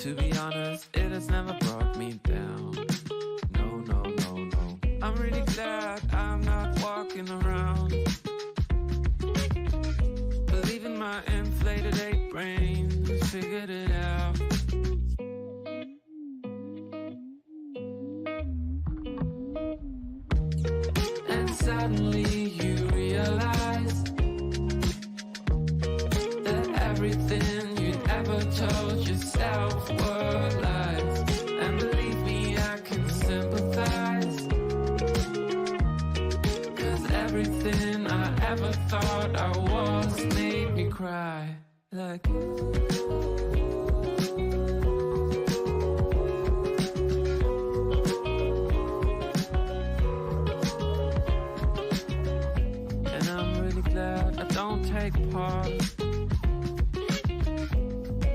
To be honest, it has never brought me down. No, no, no, no. I'm really glad I'm not walking around believing my inflated ape brain figured it out. And suddenly you realize that everything you'd ever told yourself were lies. And believe me, I can sympathize, 'cause everything I ever thought I was made me cry. Like and I'm really glad I don't take part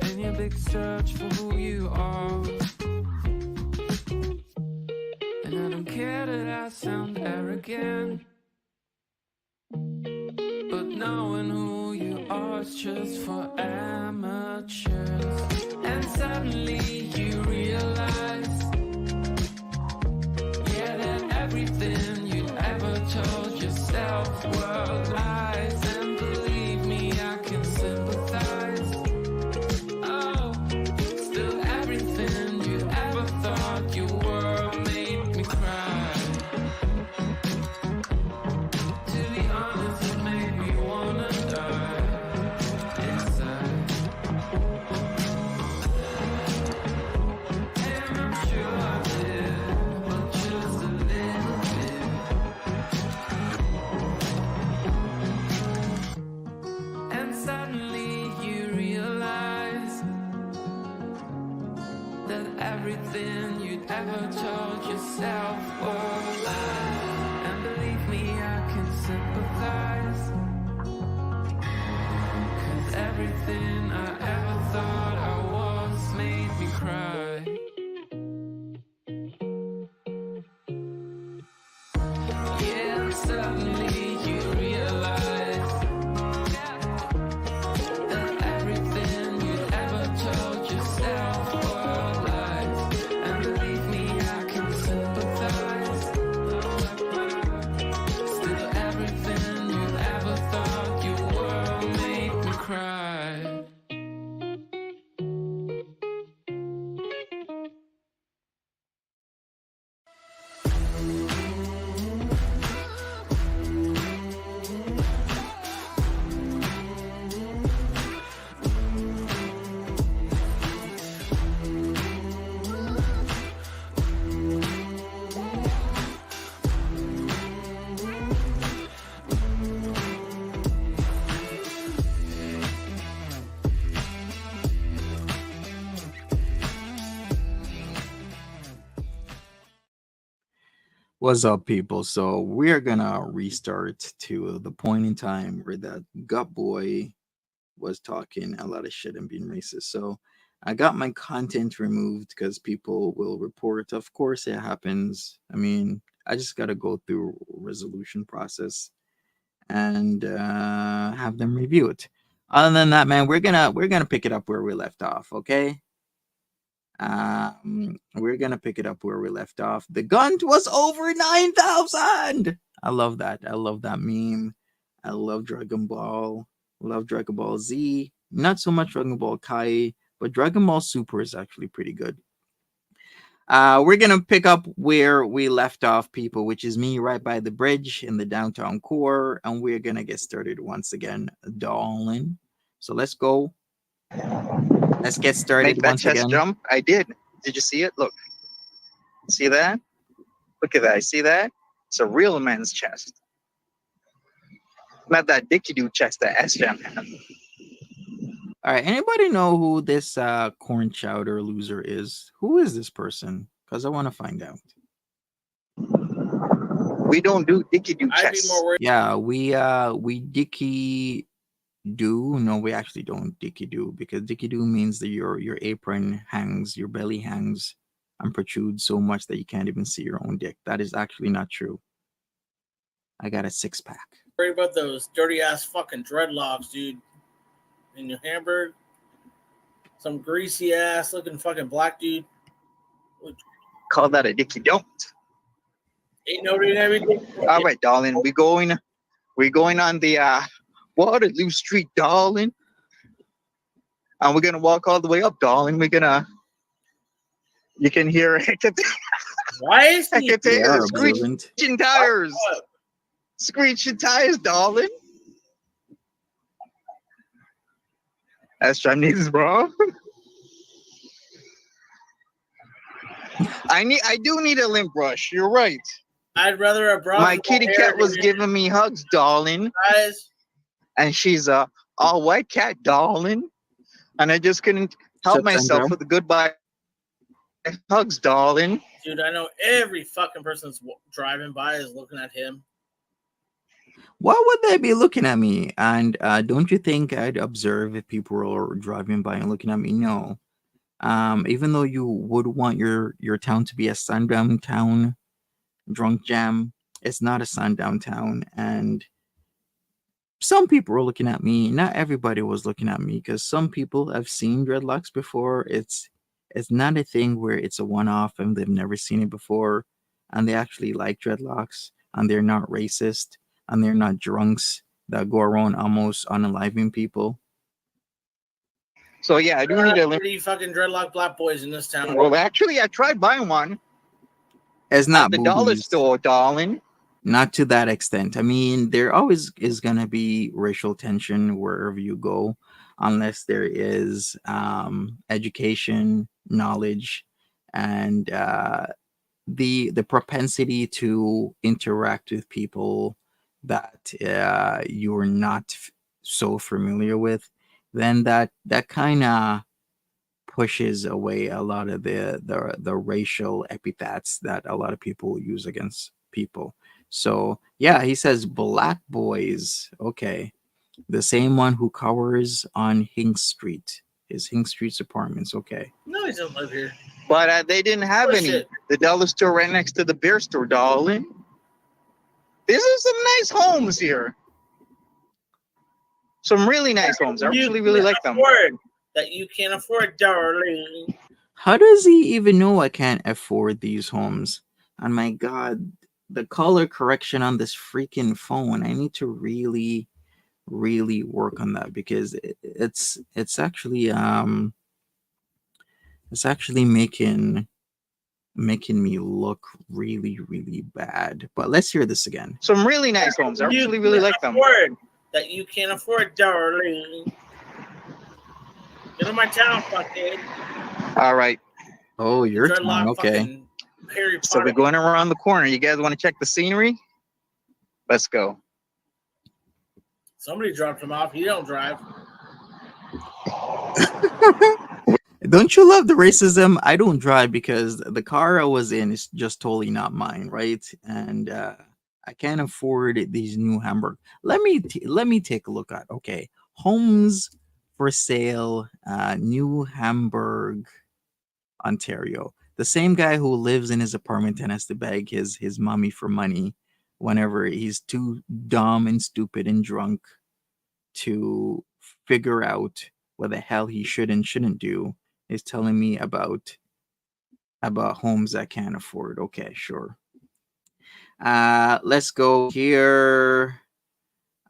in your big search for who you are. And I don't care that I sound arrogant, but knowing who you are is just for amateurs. And suddenly you realize, yeah, that everything you ever told yourself were lies. And believe me, I can sympathize. Oh, still everything you ever thought you were made me cry. To be honest, it made me wanna die inside. And I'm sure I did, but just a little bit. And suddenly you realize that everything you'd ever told yourself were lies. And believe me, I can sympathize, 'cause everything I ever thought I was made me cry. Yeah, and suddenly you realize that everything you'd ever told yourself were lies. And believe me, I can sympathize. Still everything you ever thought you were made me cry. What's up, people? So we're gonna restart to the point in time where that gut boy was talking a lot of shit and being racist. So I got my content removed because people will report. Of course, it happens. I mean, I just gotta go through resolution process and have them review it. Other than that, man, we're gonna pick it up where we left off. Okay. We're gonna pick it up where we left off. The gun was over 9,000. I love that. I love that meme. I love Dragon Ball. Love Dragon Ball Z. Not so much Dragon Ball Kai, but Dragon Ball Super is actually pretty good. We're gonna pick up where we left off, people, which is me right by the bridge in the downtown core, and we're gonna get started once again, darling. So let's go. Let's get started Make that once chest again. jump. I did. Did you see it? Look. See that? Look at that. See that? It's a real man's chest. Not that dicky dude chest that S-Jam has. All right. Anybody know who this corn chowder loser is? Who is this person? Because I want to find out. We don't do dicky dude I'd be chests. more worried. Yeah, we dicky do. No, we actually don't dicky do, because dicky do means that your apron hangs, your belly hangs and protrudes so much that you can't even see your own dick. That is actually not true. I got a 6-pack. Worried about those dirty ass fucking dreadlocks, dude. In your Hamburg. Some greasy ass looking fucking black dude. Call that a dicky don't. Ain't nobody and everything. All right, darling. We're going on the Waterloo Street, darling. And we're gonna walk all the way up, darling. You can hear Why is I he? can They hear are the observant. screeching tires. Screeching tires, darling. That's Chinese, bro. I do need a lint brush. You're right. I'd rather a bronze. My kitty cat was giving me hugs, darling, Guys, and she's a all white cat, darling, and I just couldn't help Shut myself down. with the goodbye hugs, darling. dude, I know every fucking person that's driving by is looking at him. Why would they be looking at me? And don't you think I'd observe if people were driving by and looking at me? No. Even though you would want your town to be a sundown town, drunk jam, it's not a sundown town. And some people were looking at me. Not everybody was looking at me because some people have seen dreadlocks before. It's not a thing where it's a one-off and they've never seen it before, and they actually like dreadlocks and they're not racist and they're not drunks that go around almost unaliving people. So yeah, I do need a lint. Pretty fucking dreadlock black boys in this town. Well, actually, I tried buying one It's at not the dollar boobies. store, darling. Not to that extent. I mean, there always is gonna be racial tension wherever you go, unless there is education, knowledge, and the propensity to interact with people that you are not so familiar with. Then that kind of pushes away a lot of the racial epithets that a lot of people use against people. So yeah, he says black boys. Okay, the same one who covers on Hinks Street, his Hinks Street's apartments. Okay, No, he doesn't live here. But they didn't have any. Bullshit. The dollar store right next to the beer store, darling. These are some nice homes here. Some really nice homes. I actually really like them. That you can't afford, darling. how does he even know I can't afford these homes? And my God, the color correction on this freaking phone. I need to really work on that because it's actually making me look really bad. But let's hear this again. Some really nice homes. I actually really like them. That you can't afford, darling. Get in my town, fuckhead. All right. Oh, your Dreadlock turn. Okay. fucking Harry So we're Potter. going around the corner. You guys want to check the scenery? Let's go. Somebody dropped him off. He don't drive. Don't you love the racism? I don't drive because the car I was in is just totally not mine, right? And I can't afford these new Hamburg. Let me take a look at. Okay, homes for sale, New Hamburg, Ontario. The same guy who lives in his apartment and has to beg his mommy for money whenever he's too dumb and stupid and drunk to figure out what the hell he should and shouldn't do is telling me about homes I can't afford. Okay, sure. Let's go here.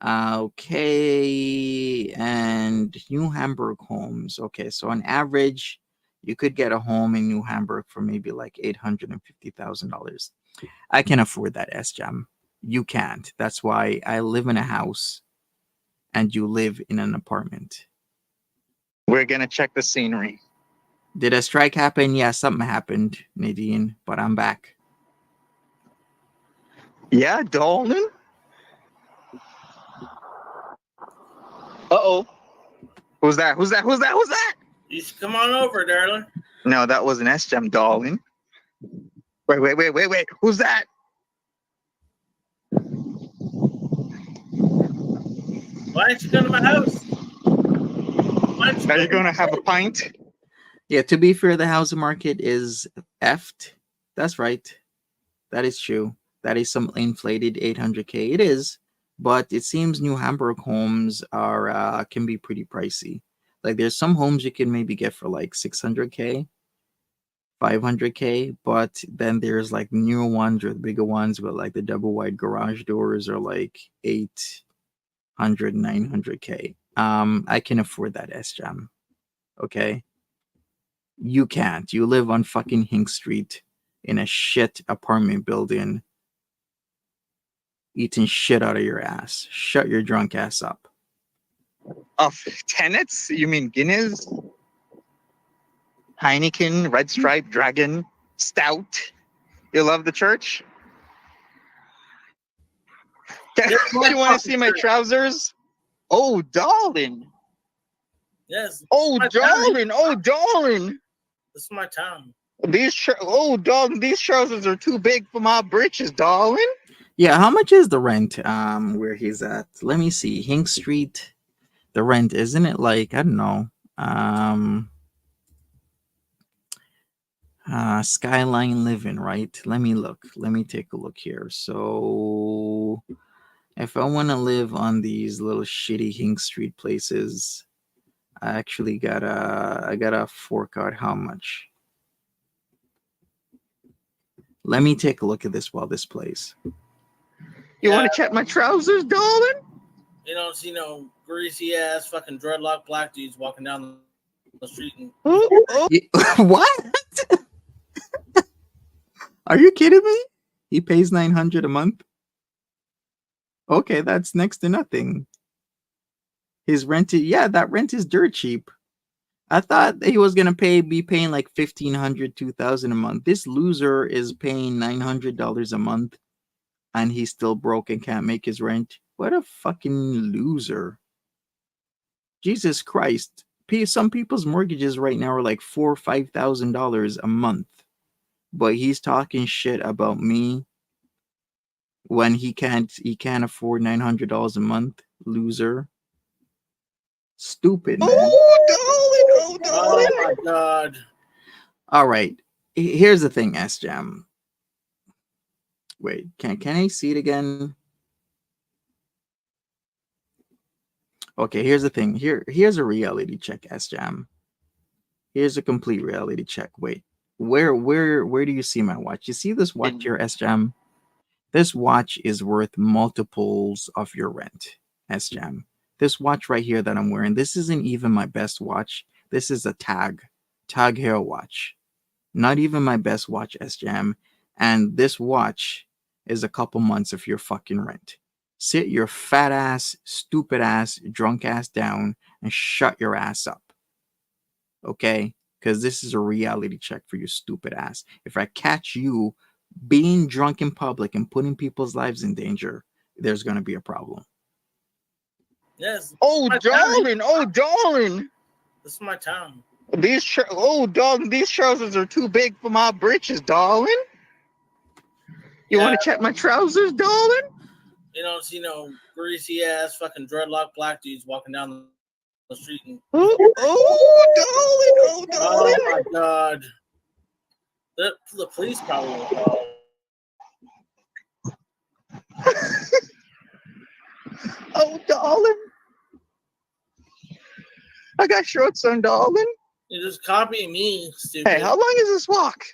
Okay, and New Hamburg homes. Okay, so on average, you could get a home in New Hamburg for maybe like $850,000. I can afford that, S-Jam. You can't. That's why I live in a house and you live in an apartment. We're going to check the scenery. Did a strike happen? Yeah, something happened, Nadine, but I'm back. Yeah, darling. Uh-oh. Who's that? Who's that? Who's that? Who's that? You should come on over, darling. No, that was an S-Jam, darling. Wait. Who's that? Why don't you come to my house? Are you going to have a pint? Yeah, to be fair, the housing market is effed. That's right. That is true. That is some inflated 800K. It is, but it seems New Hamburg homes are can be pretty pricey. Like there's some homes you can maybe get for like 600K, 500K, but then there's like newer ones or the bigger ones with like the double wide garage doors are like 800, 900K. I can afford that S-Jam. Okay. You can't. You live on fucking Hink Street in a shit apartment building, eating shit out of your ass. Shut your drunk ass up. Of tenets? You mean Guinness? Heineken, Red Stripe, Dragon, Stout. You love the church? You want to see my trousers? Oh, darling. Yes. Oh, my darling. Oh, darling. This is my town. Darling, these trousers are too big for my britches, darling. Yeah, how much is the rent where he's at? Let me see. Hink Street. The rent, isn't it like, I don't know. Skyline Living, right? Let me look. Let me take a look here. So if I want to live on these little shitty Hink Street places, I actually gotta fork out how much. Let me take a look at this while this plays. You want to check my trousers, darling? You don't see no greasy ass fucking dreadlock black dudes walking down the street and What? Are you kidding me? He pays $900 a month. Okay, that's next to nothing. His rent, that rent is dirt cheap. I thought he was gonna be paying like $1,500, $2,000 a month. This loser is paying $900 a month, and he's still broke and can't make his rent. What a fucking loser! Jesus Christ! Some people's mortgages right now are like $4,000 or $5,000 a month, but he's talking shit about me when he can't afford $900 a month. Loser. Stupid, man. Oh, darling. Oh, darling. oh my god. All right. Here's the thing, S-Jam. Wait, can I see it again? Okay, here's the thing. Here's a reality check, S-Jam. Here's a complete reality check. Wait. Where do you see my watch? You see this watch here, S-Jam? This watch is worth multiples of your rent, S-Jam. This watch right here that I'm wearing, this isn't even my best watch. This is a Tag Heuer watch. Not even my best watch, S-Jam. And this watch is a couple months of your fucking rent. Sit your fat ass, stupid ass, drunk ass down and shut your ass up. Okay? Because this is a reality check for your stupid ass. If I catch you being drunk in public and putting people's lives in danger, there's going to be a problem. Yes. Oh, darling. Oh, darling. This is my town. Darling, these trousers are too big for my britches, darling. You want to check my trousers, darling? You don't see no greasy ass fucking dreadlock black dudes walking down the street and Oh, darling. Oh, darling. oh my god. The police probably will call. Oh, darling. I got shorts on, darling. You're just copying me, stupid. Hey, how long is this walk?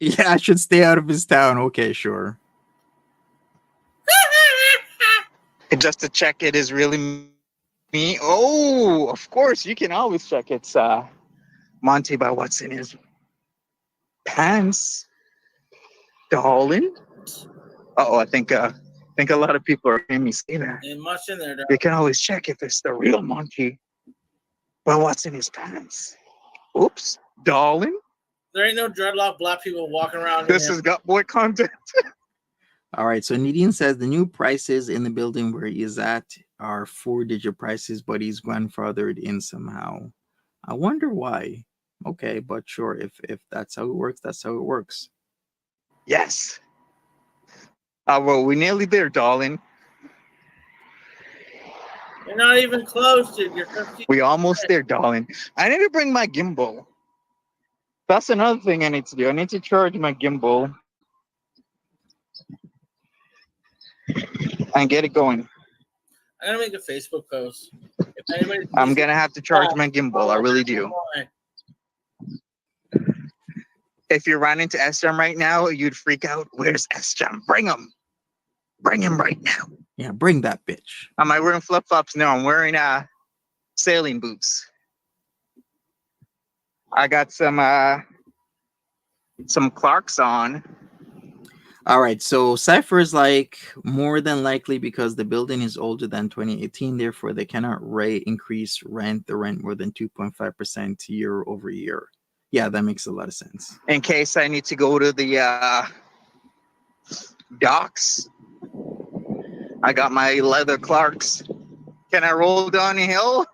Yeah, I should stay out of his town. Okay, sure. Just to check it is really me. Oh, of course, you can always check it's Monty by what's in his pants, darling. Oh, I think a lot of people are hearing me say that. Ain't much in there, dog. You can always check if it's the real Monty by what's in his pants. Oops, darling. There ain't no dreadlock black people walking around. This is Gut Boy content. All right, so Nadine says the new prices in the building where he is at are 4-digit prices, but he's grandfathered in somehow. I wonder why. Okay, but sure, if that's how it works, that's how it works. Yes. Well, we're nearly there, darling. You're not even close, dude. You're 15. We almost there, darling. I need to bring my gimbal. That's another thing I need to do. I need to charge my gimbal and get it going. I'm gonna make a Facebook post. anybody I'm sees gonna have to charge Oh, my gimbal. I really do. boy. If you ran into SJM right now, you'd freak out. Where's SJM? Bring him. Bring him right now. Yeah, bring that bitch. Am I wearing flip flops? No, I'm wearing sailing boots. I got some Clarks on. All right, so Cypher is like more than likely because the building is older than 2018, therefore they cannot increase the rent more than 2.5% year over year. Yeah, that makes a lot of sense. In case I need to go to the docks, I got my leather Clarks. Can I roll down a hill?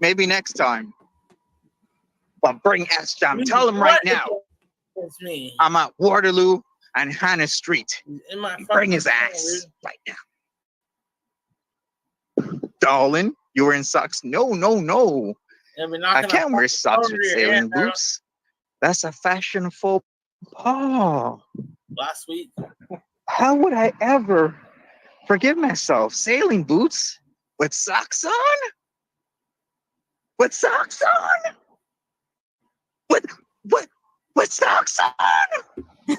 Maybe next time. But bring SJM. Tell him right now. It's me. I'm at Waterloo and Hannah Street. In my Bring his fucking ass right now. Darling, you were in socks? No. I can't wear socks with sailing boots. That's a fashion faux pas. Last week. How would I ever forgive myself? Sailing boots with socks on? With socks on? With socks on?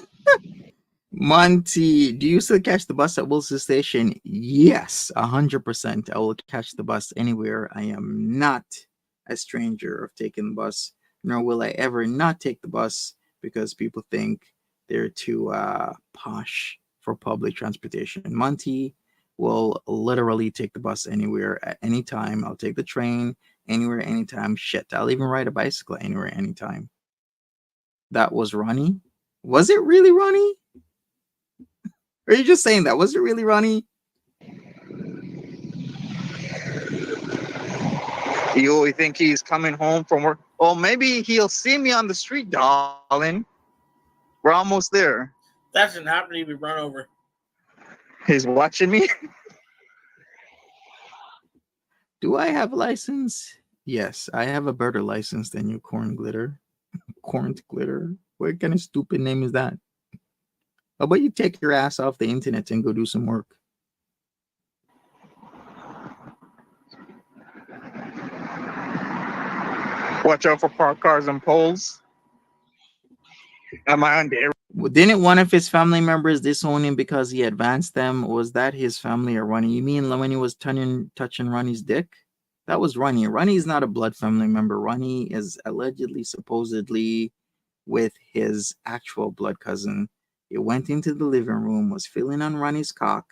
Monty, do you still catch the bus at Wilson Station? Yes, 100%. I will catch the bus anywhere. I am not a stranger of taking the bus, nor will I ever not take the bus because people think they're too posh for public transportation. Monty will literally take the bus anywhere at any time. I'll take the train anywhere, anytime. Shit, I'll even ride a bicycle anywhere, anytime. That was Ronnie? Was it really Ronnie? Or are you just saying that? Was it really Ronnie? You think he's coming home from work? Oh, maybe he'll see me on the street, darling. We're almost there. That shouldn't happen to be run over. He's watching me. Do I have a license? Yes, I have a better license than you, Corn Glitter. Corn Glitter? What kind of stupid name is that? How about you take your ass off the internet and go do some work? Watch out for parked cars and poles. Am I on there? Didn't one of his family members disown him because he advanced them? Was that his family or Ronnie? You mean when he was touching Ronnie's dick? That was Ronnie. Ronnie is not a blood family member. Ronnie is allegedly, supposedly, with his actual blood cousin. He went into the living room, was feeling on Ronnie's cock.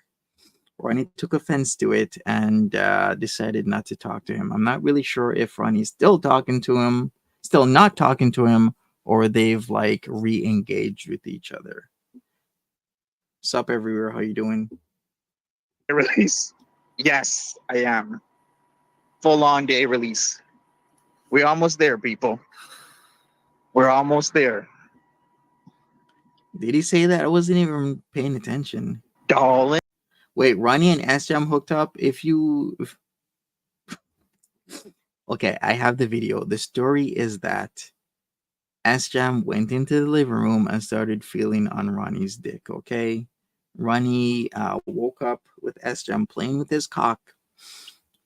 Ronnie took offense to it and decided not to talk to him. I'm not really sure if Ronnie's still talking to him, still not talking to him, or they've like re-engaged with each other. Sup everywhere, how you doing? Release? Yes, I am. Full on day release. We're almost there, people. We're almost there. Did he say that? I wasn't even paying attention. Darling. Wait, Ronnie and SJM hooked up? Okay, I have the video. The story is that SJM went into the living room and started feeling on Ronnie's dick, okay? Ronnie woke up with SJM playing with his cock,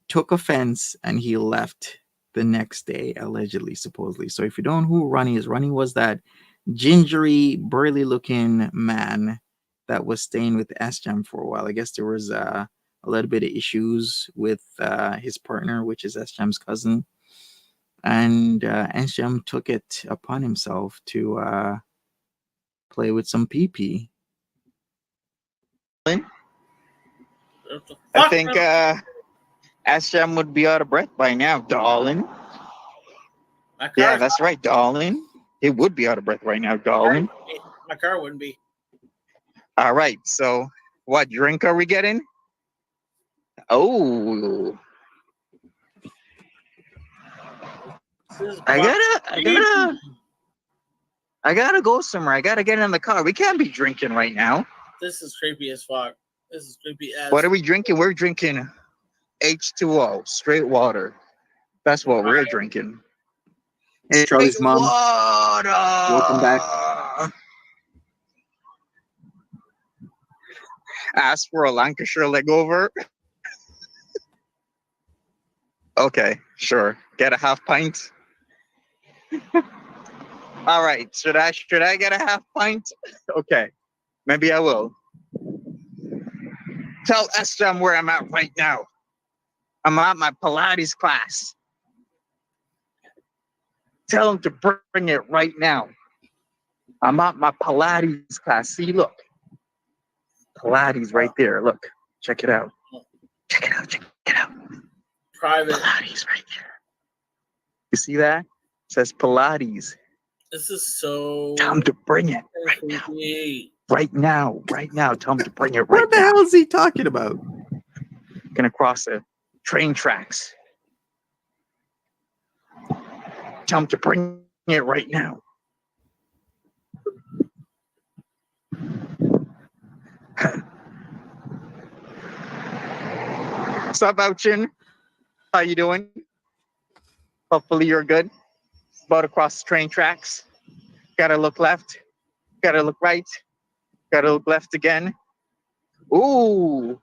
took offense, and he left the next day, allegedly, supposedly. So if you don't know who Ronnie is, Ronnie was that gingery, burly-looking man that was staying with SJM for a while. I guess there was a little bit of issues with his partner, which is SJM's cousin. And SJM took it upon himself to play with some pee-pee. I think SJM would be out of breath by now, darling. Yeah, that's right, darling. It would be out of breath right now, darling. My car wouldn't be. All right, so what drink are we getting? Oh, I gotta go somewhere. I gotta get in the car. We can't be drinking right now. This is creepy as fuck. This is creepy as. What are we drinking? We're drinking H2O, straight water. That's what we're drinking. Hey, Charlie's mom. Water. Welcome back. Ask for a Lancashire leg over. Okay, sure. Get a half pint. All right. Should I get a half pint? Okay. Maybe I will. Tell SM where I'm at right now. I'm at my Pilates class. Tell him to bring it right now. I'm at my Pilates class. See, look. Pilates right there. Look. Check it out. Check it out. Check it out. Private. Pilates right there. You see that? It says Pilates. This is so Tell him to bring it right now. creepy. Right now. Right now. Tell him to bring it right What the now. hell is he talking about? Gonna cross the train tracks. Tell him to bring it right now. What's up, Ouchin? How you doing? Hopefully you're good. About to cross the train tracks. Gotta look left. Gotta look right. Gotta look left again. Ooh.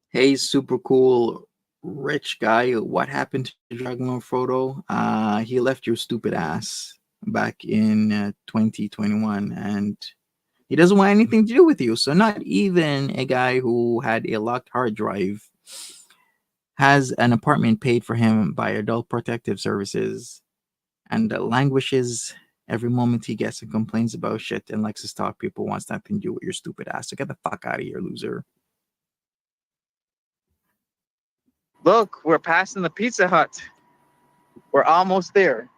Hey, super cool rich guy. What happened to Dragon Lord Frodo? He left your stupid ass back in 2021, and he doesn't want anything to do with you. So not even a guy who had a locked hard drive has an apartment paid for him by Adult Protective Services and languishes every moment he gets and complains about shit and likes to stalk people, wants nothing to do with your stupid ass. So get the fuck out of here, loser. Look, we're passing the Pizza Hut. We're almost there.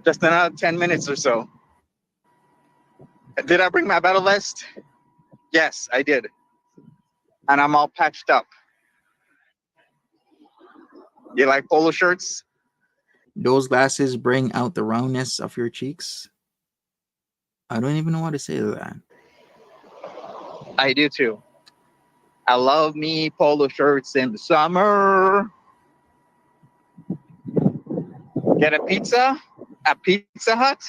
Just another 10 minutes or so. Did I bring my battle vest? Yes, I did. And I'm all patched up. You like polo shirts? Those glasses bring out the roundness of your cheeks. I don't even know what to say to that. I do too. I love me polo shirts in the summer. Get a pizza at Pizza Hut?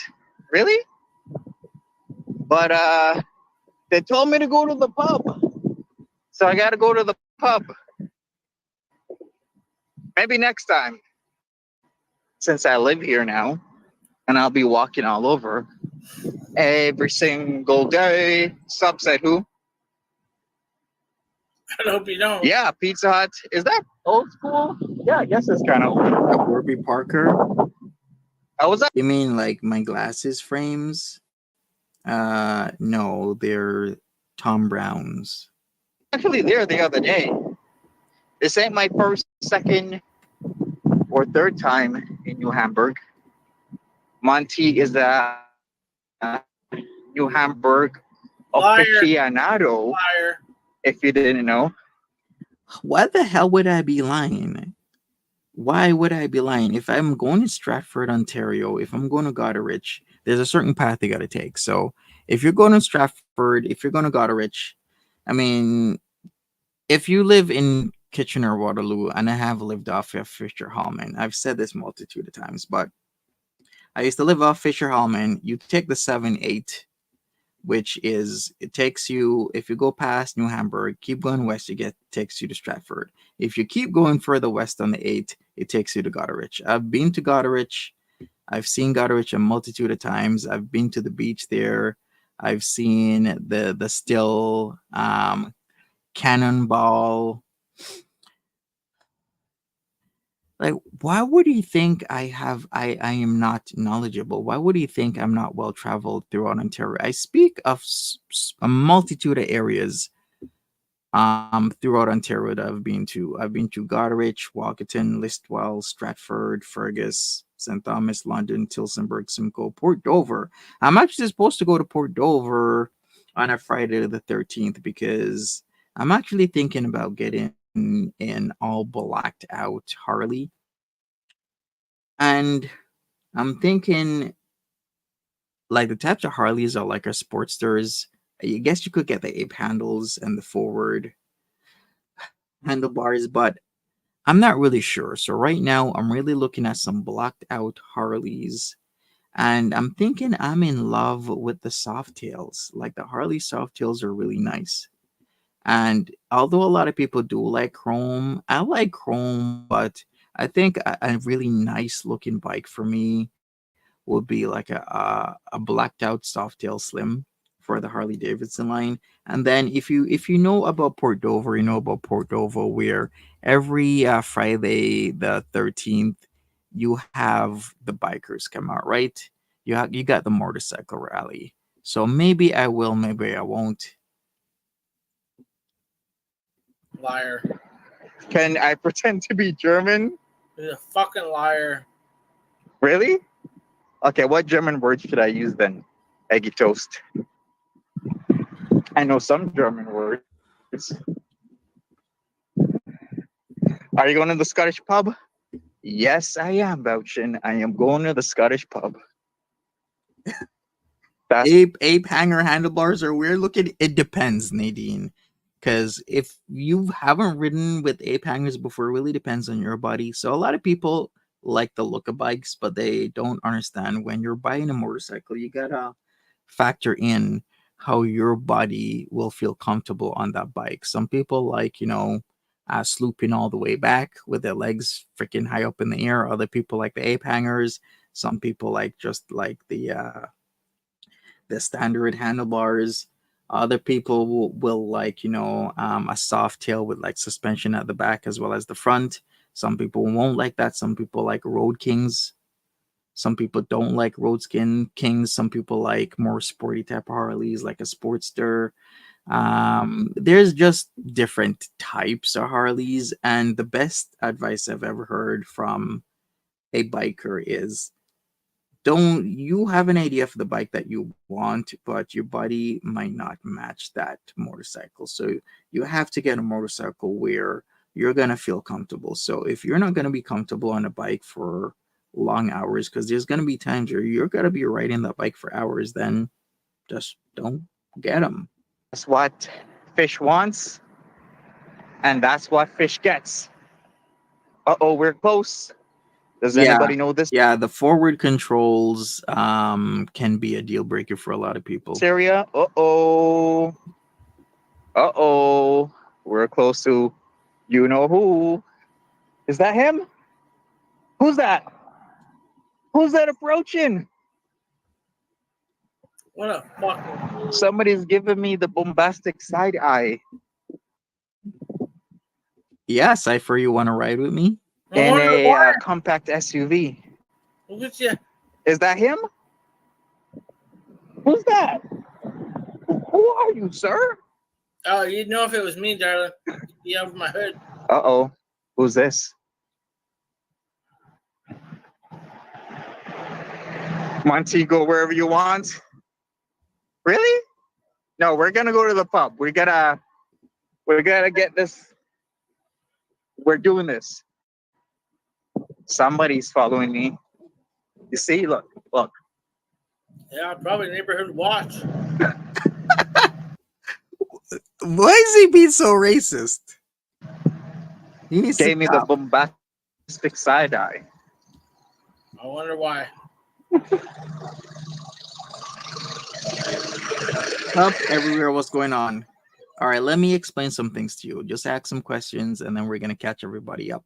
Really? But they told me to go to the pub. So I gotta go to the pub. Maybe next time. Since I live here now and I'll be walking all over every single day. Subset who? I hope you don't. Yeah, Pizza Hut. Is that old school? Yeah, I guess it's kind of old. Warby Parker? I was You mean like my glasses frames? No, they're Tom Brown's. actually there the other day. This ain't my first, second, or third time in New Hamburg. Monty is a New Hamburg Liar. aficionado, Liar. if you didn't know. Why the hell would I be lying? Why would I be lying? If I'm going to Stratford, Ontario, if I'm going to Goderich, there's a certain path you got to take. So if you're going to Stratford, if you're going to Goderich, I mean, if you live in Kitchener, Waterloo, and I have lived off of Fisher Hallman, I've said this multitude of times, but I used to live off Fisher Hallman. You take the 7-8, which is, it takes you, if you go past New Hamburg, keep going west, takes you to Stratford. If you keep going further west on the 8, it takes you to Goderich. I've been to Goderich. I've seen Goderich a multitude of times. I've been to the beach there. I've seen the still cannonball. Like, why would he think I am not knowledgeable? Why would he think I'm not well traveled throughout Ontario? I speak of a multitude of areas throughout Ontario that I've been to. I've been to Goderich, Walkerton, Listowel, Stratford, Fergus, St. Thomas, London, Tillsonburg, Simcoe, Port Dover. I'm actually supposed to go to Port Dover on a Friday the 13th because I'm actually thinking about getting an all blacked out Harley. And I'm thinking like the types of Harleys are like our Sportsters. I guess you could get the ape handles and the forward handlebars, but I'm not really sure. So right now I'm really looking at some blacked out Harleys. And I'm thinking I'm in love with the Softails. Like the Harley Softails are really nice. And although a lot of people do like chrome, I like chrome, but I think a really nice looking bike for me would be like a blacked out Softail Slim for the Harley Davidson line. And then if you know about Portovo, you know about Portovo, where every Friday the 13th you have the bikers come out, right? You got the motorcycle rally. So maybe I will, maybe I won't. Liar. Can I pretend to be German? He's a fucking liar. Really? Okay, what German word should I use then? Eggy toast. I know some German words. Are you going to the Scottish pub? Yes, I am, Bouchin. I am going to the Scottish pub. That's Ape hanger handlebars are weird looking. It depends, Nadine. Because if you haven't ridden with ape hangers before, it really depends on your body. So a lot of people like the look of bikes, but they don't understand when you're buying a motorcycle, you gotta factor in how your body will feel comfortable on that bike. Some people like, slooping all the way back with their legs freaking high up in the air. Other people like the ape hangers. Some people like just like the standard handlebars. Other people will like, a soft tail with like suspension at the back as well as the front. Some people won't like that. Some people like Road Kings. Some people don't like Road Skin Kings. Some people like more sporty type of Harleys, like a Sportster. There's just different types of Harleys, and the best advice I've ever heard from a biker is don't you have an idea for the bike that you want, but your body might not match that motorcycle. So you have to get a motorcycle where you're going to feel comfortable. So if you're not going to be comfortable on a bike for long hours, because there's going to be times where you're going to be riding that bike for hours, then just don't get them. what fish wants, and that's what fish gets. Uh-oh, we're close. Does Yeah. anybody know this Yeah, the forward controls can be a deal breaker for a lot of people. area? Uh-oh. Uh-oh. We're close to you know who. Is that him? Who's that? Who's that approaching? What a fucking. Somebody's giving me the bombastic side eye. Yeah, Cypher, you want to ride with me? I In wonder a why. compact SUV. Look at you. Is that him? Who's that? Who are you, sir? Oh, you'd know if it was me, darling. You over my hood. Uh-oh. Who's this? Monty, go wherever you want. Really? No, we're gonna go to the pub. We gotta get this. We're doing this. Somebody's following me. You see? Look. Yeah, probably neighborhood watch. Why is he being so racist? He needs to Gave me the stop. bombastic side eye. I wonder why. Up everywhere, what's going on? All right, let me explain some things to you. Just ask some questions and then we're going to catch everybody up.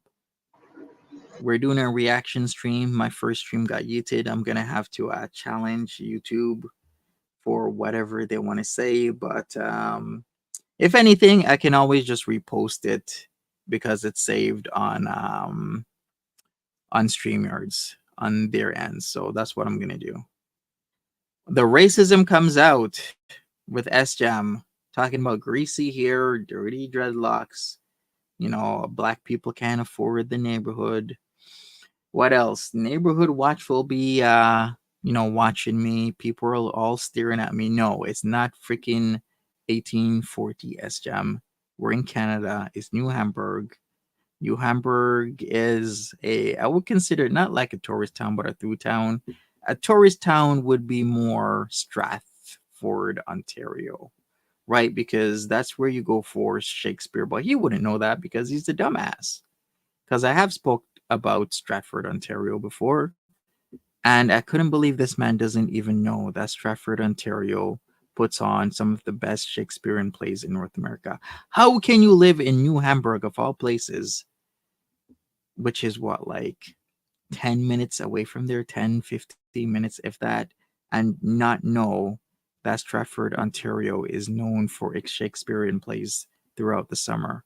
We're doing a reaction stream. My first stream got yeeted. I'm going to have to challenge YouTube for whatever they want to say. But if anything, I can always just repost it because it's saved on StreamYards on their end. So that's what I'm going to do. The racism comes out with S-Jam talking about greasy hair, dirty dreadlocks. Black people can't afford the neighborhood. What else? Neighborhood watch will be, watching me. People are all staring at me. No, it's not freaking 1840 S-Jam. We're in Canada. It's New Hamburg. New Hamburg is I would consider it not like a tourist town, but a through town. A tourist town would be more Stratford, Ontario, right? Because that's where you go for Shakespeare. But he wouldn't know that because he's a dumbass. Because I have spoke about Stratford, Ontario before, and I couldn't believe this man doesn't even know that Stratford, Ontario puts on some of the best Shakespearean plays in North America. How can you live in New Hamburg, of all places, which is what, like 10 minutes away from there, 10, 15 minutes, if that, and not know that Stratford, Ontario is known for its Shakespearean plays throughout the summer?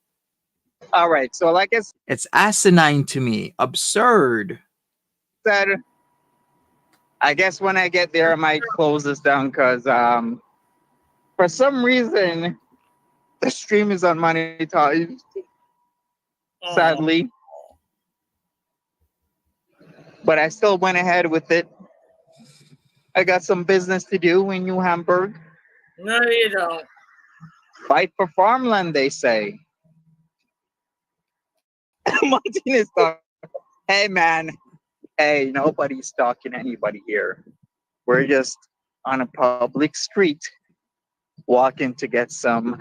All right. So, like I It's asinine to me, absurd. said, I guess when I get there, I might close this down because for some reason the stream is unmonetized. Oh, Sadly, but I still went ahead with it. I got some business to do in New Hamburg. no, you don't. Fight for farmland, they say. Martinez talk. Hey man, hey, nobody's stalking anybody here. We're just on a public street walking to get some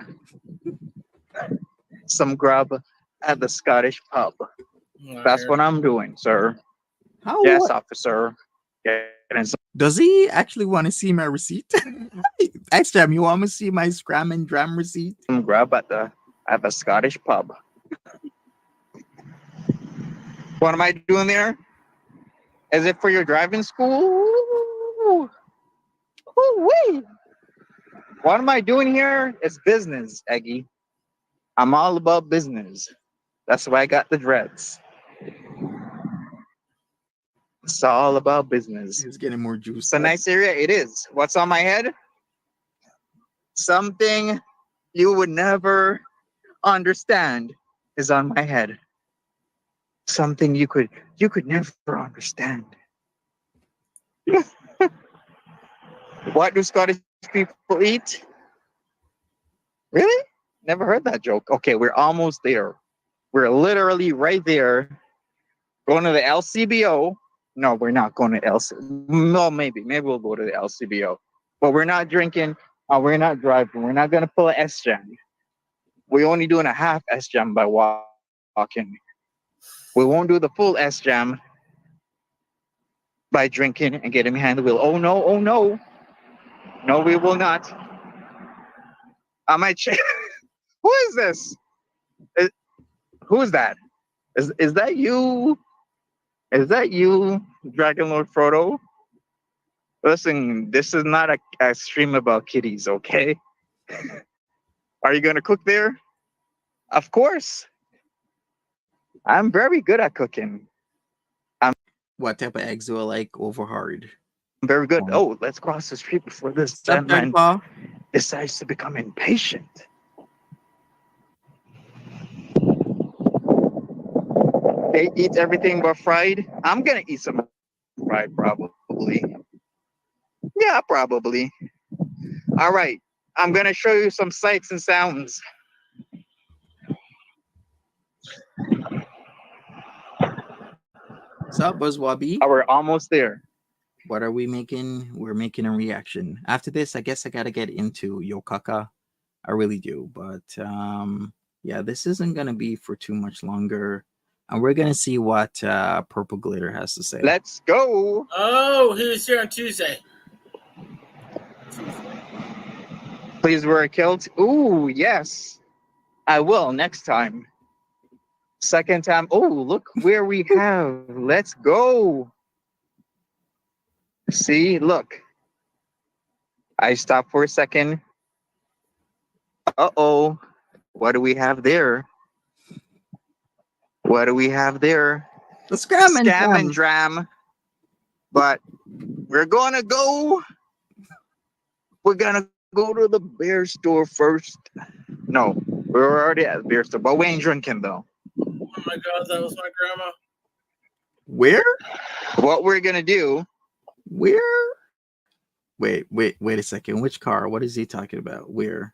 grub at the Scottish pub. That's what I'm doing, sir. How Yes, what? officer. Getting some Does he actually want to see my receipt? XJam, you want to see my scram and dram receipt? grub at the Scottish pub. What am I doing there? Is it for your driving school? Woo-wee. What am I doing here? It's business, Eggy. I'm all about business. That's why I got the dreads. It's all about business. He's getting more juice. It's a nice area. It is. What's on my head? Something you would never understand is on my head. Something you could never understand. What do Scottish people eat? Really? Never heard that joke. Okay, we're almost there. We're literally right there. Going to the LCBO. No, we're not going to No, maybe we'll go to the LCBO. But we're not drinking. We're not driving. We're not going to pull an S-Jam. We're only doing a half S-Jam by walking. We won't do the full S-Jam by drinking and getting behind the wheel. Oh no, oh no. No, we will not. I might check. Who is this? Who is that? Is that you? Is that you, Dragon Lord Frodo? Listen, this is not a stream about kitties, okay? Are you gonna cook there? Of course. I'm very good at cooking. What type of eggs do I like? Over hard. I'm very good. Oh, let's cross the street before this Stop, gentleman Grandpa. decides to become impatient. They eat everything but fried. I'm gonna eat some fried, probably. Yeah, probably. All right. I'm gonna show you some sights and sounds. What's up, Buzzwobby? We're almost there. What are we making? We're making a reaction. After this, I guess I gotta get into Yokaka. I really do. But yeah, this isn't gonna be for too much longer. And we're gonna see what Purple Glitter has to say. Let's go. Oh, he was here on Tuesday. Please wear a kilt. Ooh, yes. I will next time. Second time. Oh, look where we have. Let's go. See, look. I stopped for a second. Uh-oh. What do we have there? What do we have there? The scram and Scam dram. and dram. But we're gonna go. We're gonna go to the beer store first. No, we're already at the beer store, but we ain't drinking though. Oh my God, that was my grandma. Where? What we're gonna do? Where? Wait a second. Which car? What is he talking about? Where?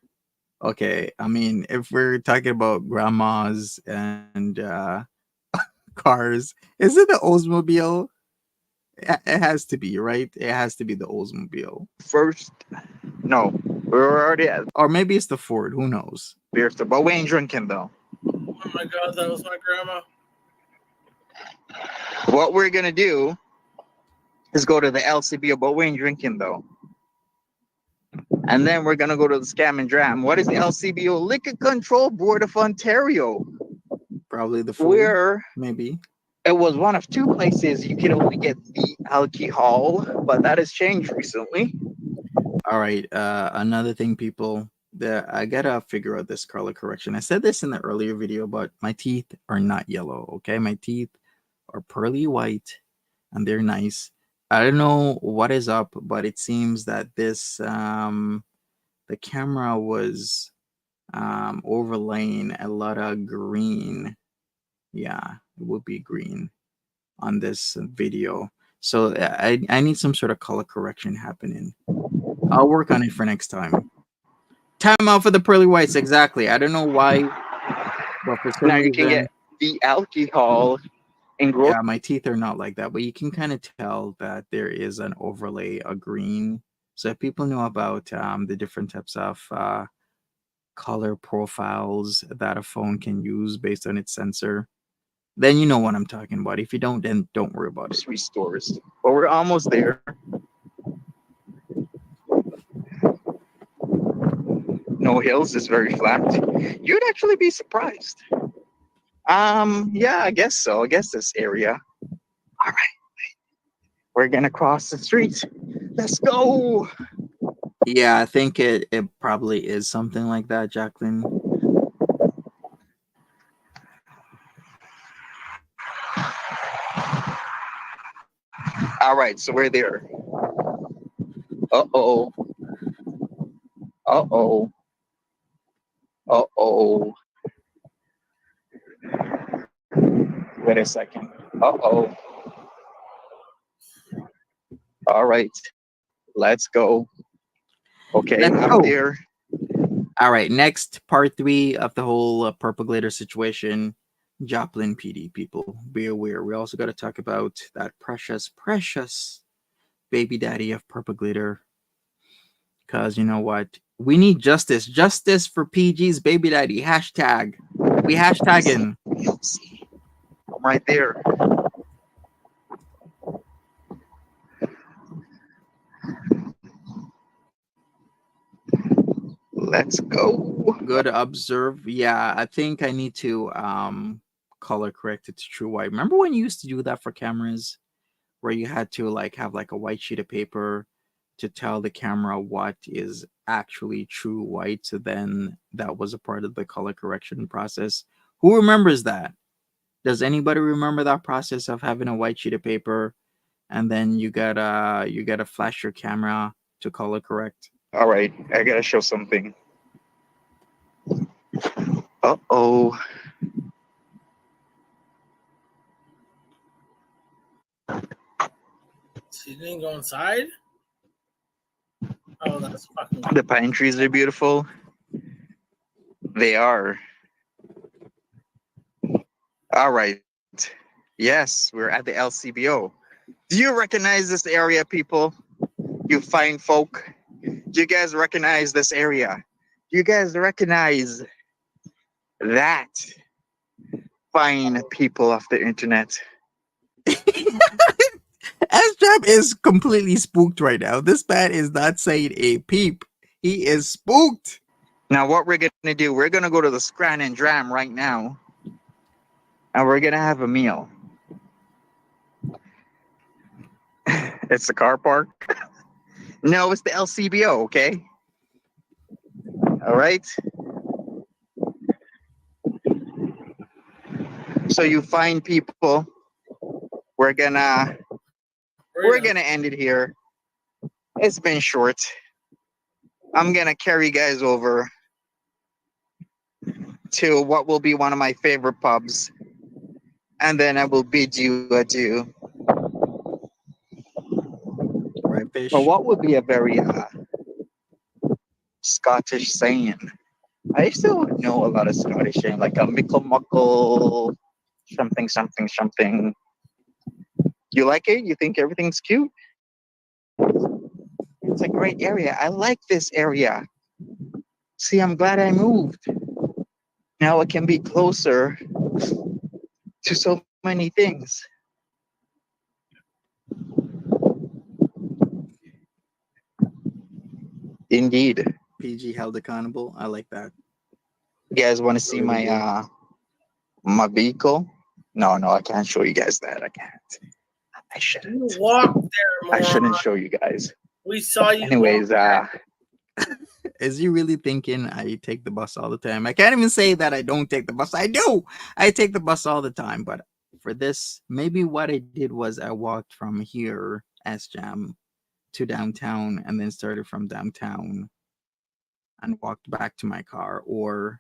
Okay, I mean, if we're talking about grandmas and cars, is it the Oldsmobile? It has to be, right? It has to be the Oldsmobile. First, no, we're already at Or maybe it's the Ford. Who knows? beer store, but we ain't drinking though. Oh my God, that was my grandma. What we're gonna do is go to the LCBO, but we ain't drinking though. And then we're gonna go to the Scam and Dram. What is the LCBO? Liquor Control Board of Ontario. Probably the food, Where maybe. it was one of two places you could only get the alcohol, but that has changed recently. All right. Another thing, people, that I gotta figure out this color correction. I said this in the earlier video, but my teeth are not yellow. Okay, my teeth are pearly white, and they're nice. I don't know what is up, but it seems that this the camera was overlaying a lot of green. Yeah, it would be green on this video. So I need some sort of color correction happening. I'll work on it for next time. Time out for the pearly whites. Exactly. I don't know why, but for some Now you can reason, get the alcohol in grocery. yeah, my teeth are not like that. But you can kind of tell that there is an overlay of green. So if people know about the different types of color profiles that a phone can use based on its sensor, then you know what I'm talking about. If you don't, then don't worry about it. Stores. But we're almost there. No hills, is very flat. You'd actually be surprised. Yeah, I guess so. I guess this area. All right. We're gonna cross the street. Let's go. Yeah, I think it probably is something like that, Jacqueline. All right, so we're there. Uh-oh. Uh-oh. Uh-oh. Wait a second. Uh-oh. All right. Let's go. Okay, Let's I'm go. there. All right, next part 3 of the whole purple glitter situation. Joplin PD, people, be aware. We also got to talk about that precious baby daddy of purple glitter. Because you know what? We need justice. Justice for PG's baby daddy. Hashtag. We hashtagging. See. I'm right there. Let's go. Good observe. Yeah, I think I need to color correct it to true white. Remember when you used to do that for cameras? Where you had to like have like a white sheet of paper to tell the camera what is actually true white. So then that was a part of the color correction process. Who remembers that? Does anybody remember that process of having a white sheet of paper and then you gotta flash your camera to color correct? All right, I gotta show something. Uh-oh. She didn't go inside? Oh, that's fucking The pine trees are beautiful. They are. All right. Yes, we're at the LCBO. Do you recognize this area, people? You fine folk. Do you guys recognize this area? Do you guys recognize that fine people of the internet? S-Trap is completely spooked right now. This man is not saying a peep. He is spooked. Now, what we're gonna do? We're gonna go to the Scran and Dram right now, and we're gonna have a meal. It's the car park. No, it's the LCBO. Okay. All right. So you find people. We're gonna end it here. It's been short. I'm gonna carry you guys over to what will be one of my favorite pubs, and then I will bid you adieu. Right, fish. But what would be a very Scottish saying? I still know a lot of Scottish saying, like a mickle muckle, something. You like it? You think everything's cute? It's a great area. I like this area. See, I'm glad I moved. Now I can be closer to so many things. Indeed. PG held accountable. I like that. You guys want to see Really good. my vehicle? No, I can't show you guys that. I can't. I You shouldn't. walked there, I shouldn't moron. show you guys. We saw you walk. Anyways, Is he really thinking I take the bus all the time? I can't even say that I don't take the bus. I do. I take the bus all the time. But for this, maybe what I did was I walked from here, S Jam, to downtown, and then started from downtown and walked back to my car. Or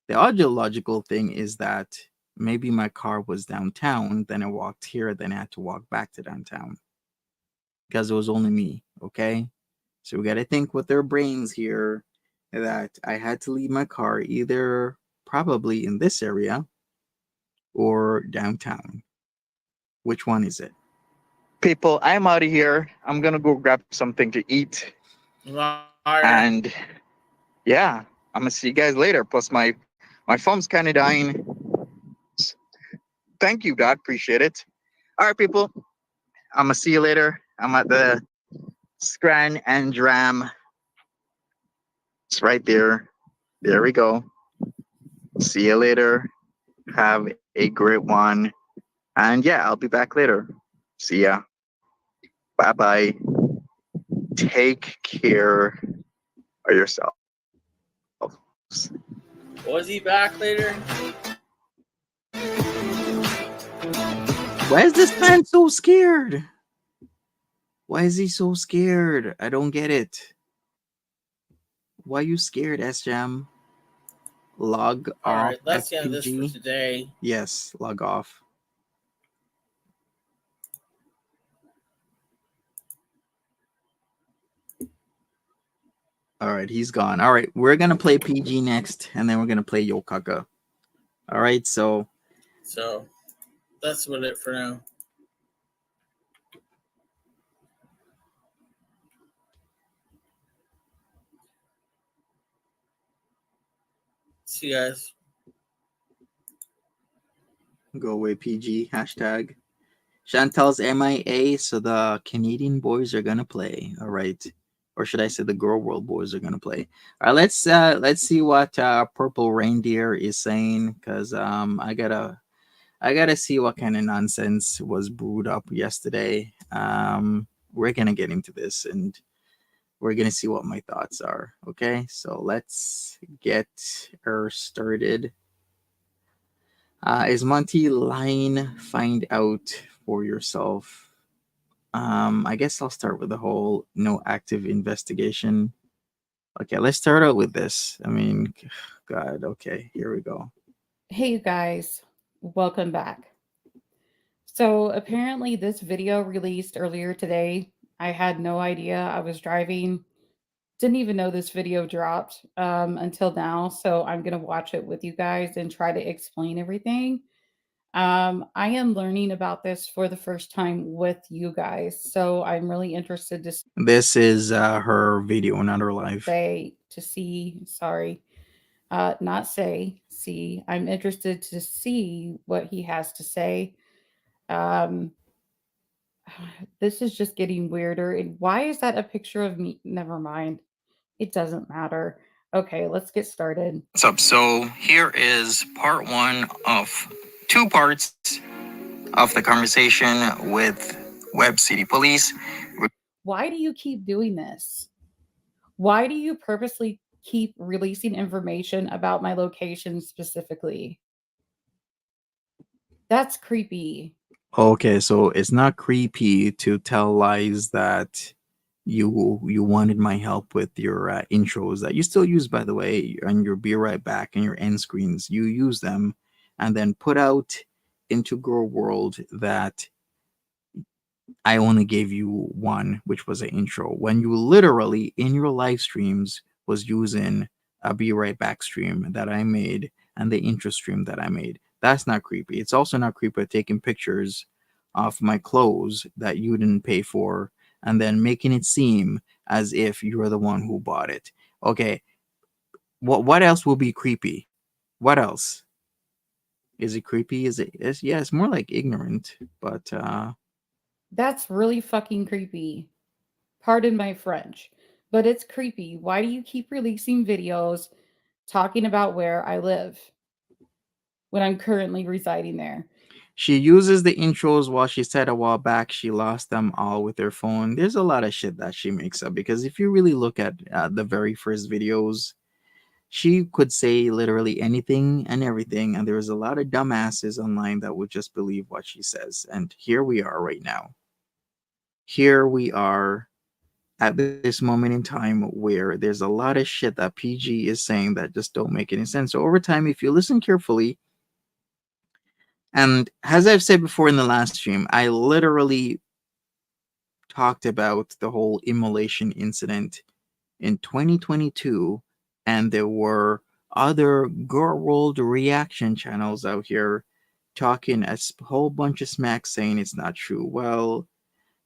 the ideological thing is that maybe my car was downtown, then I walked here, then I had to walk back to downtown because it was only me. Okay. So we got to think with their brains here that I had to leave my car either probably in this area or downtown. Which one is it? people, I'm out of here. I'm gonna go grab something to eat, Liar. and yeah, I'm gonna see you guys later. Plus, my phone's kind of dying. Thank you, God. Appreciate it. All right, people. I'm gonna see you later. I'm at the Scran and Dram. It's right there. There we go. See you later. Have a great one. And yeah, I'll be back later. See ya. Bye bye. Take care of yourself. Was he back later? Why is this man so scared? Why is he so scared? I don't get it. Why are you scared, S-Jam? Log All off, right, let's end this for FPG. today. Yes, log off. All right, he's gone. All right, we're gonna play PG next, and then we're gonna play Yokaka. All right, so So that's about it for now. See you guys. go away, PG hashtag. Chantel's MIA, so the Canadian boys are gonna play. All right, or should I say the Girl World boys are gonna play? All right, let's see what Purple Reindeer is saying, because I gotta see what kind of nonsense was brewed up yesterday. We're gonna get into this and we're gonna see what my thoughts are. Okay, so let's get her started. Is Monty lying? Find out for yourself. I guess I'll start with the whole no active investigation. Okay, let's start out with this. I mean, God, okay, here we go. Hey, you guys, welcome back. So, apparently, this video released earlier today. I had no idea. I was driving, didn't even know this video dropped until now. So, I'm going to watch it with you guys and try to explain everything. I am learning about this for the first time with you guys. So, I'm really interested to This is her video, not her live. sorry, not say, see. I'm interested to see what he has to say. Um, this is just getting weirder. And why is that a picture of me? Never mind. It doesn't matter. Okay, let's get started. What's up? So here is part one of two parts of the conversation with Web City Police. Why do you keep doing this? Why do you purposely keep releasing information about my location specifically? That's creepy. Okay, so it's not creepy to tell lies that you wanted my help with your intros that you still use, by the way, and your Be Right Back and your end screens. You use them and then put out into Girl World that I only gave you one, which was an intro, when you literally in your live streams was using a Be Right Back stream that I made and the intro stream that I made. That's not creepy. It's also not creepy taking pictures of my clothes that you didn't pay for and then making it seem as if you're the one who bought it. Okay, what else will be creepy? What else? Is it creepy? Yeah, it's more like ignorant, but That's really fucking creepy. Pardon my French. but it's creepy. Why do you keep releasing videos talking about where I live when I'm currently residing there? She uses the intros while she said a while back she lost them all with her phone. There's a lot of shit that she makes up because if you really look at the very first videos, she could say literally anything and everything, and there's a lot of dumbasses online that would just believe what she says. And here we are right now. Here we are at this moment in time where there's a lot of shit that PG is saying that just don't make any sense. So over time, if you listen carefully, and as I've said before in the last stream, I literally talked about the whole immolation incident in 2022, and there were other girl world reaction channels out here talking a whole bunch of smack saying it's not true. Well,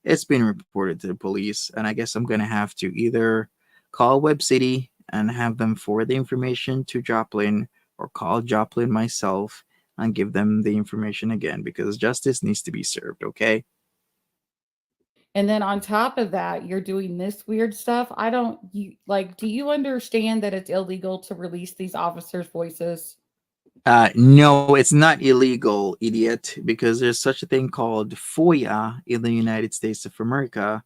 it's been reported to the police, and I guess I'm gonna have to either call Web City and have them forward the information to Joplin, or call Joplin myself and give them the information again because justice needs to be served. Okay. And then on top of that, you're doing this weird stuff. I don't you like do you understand that it's illegal to release these officers' voices? No, it's not illegal, idiot, because there's such a thing called FOIA in the United States of America,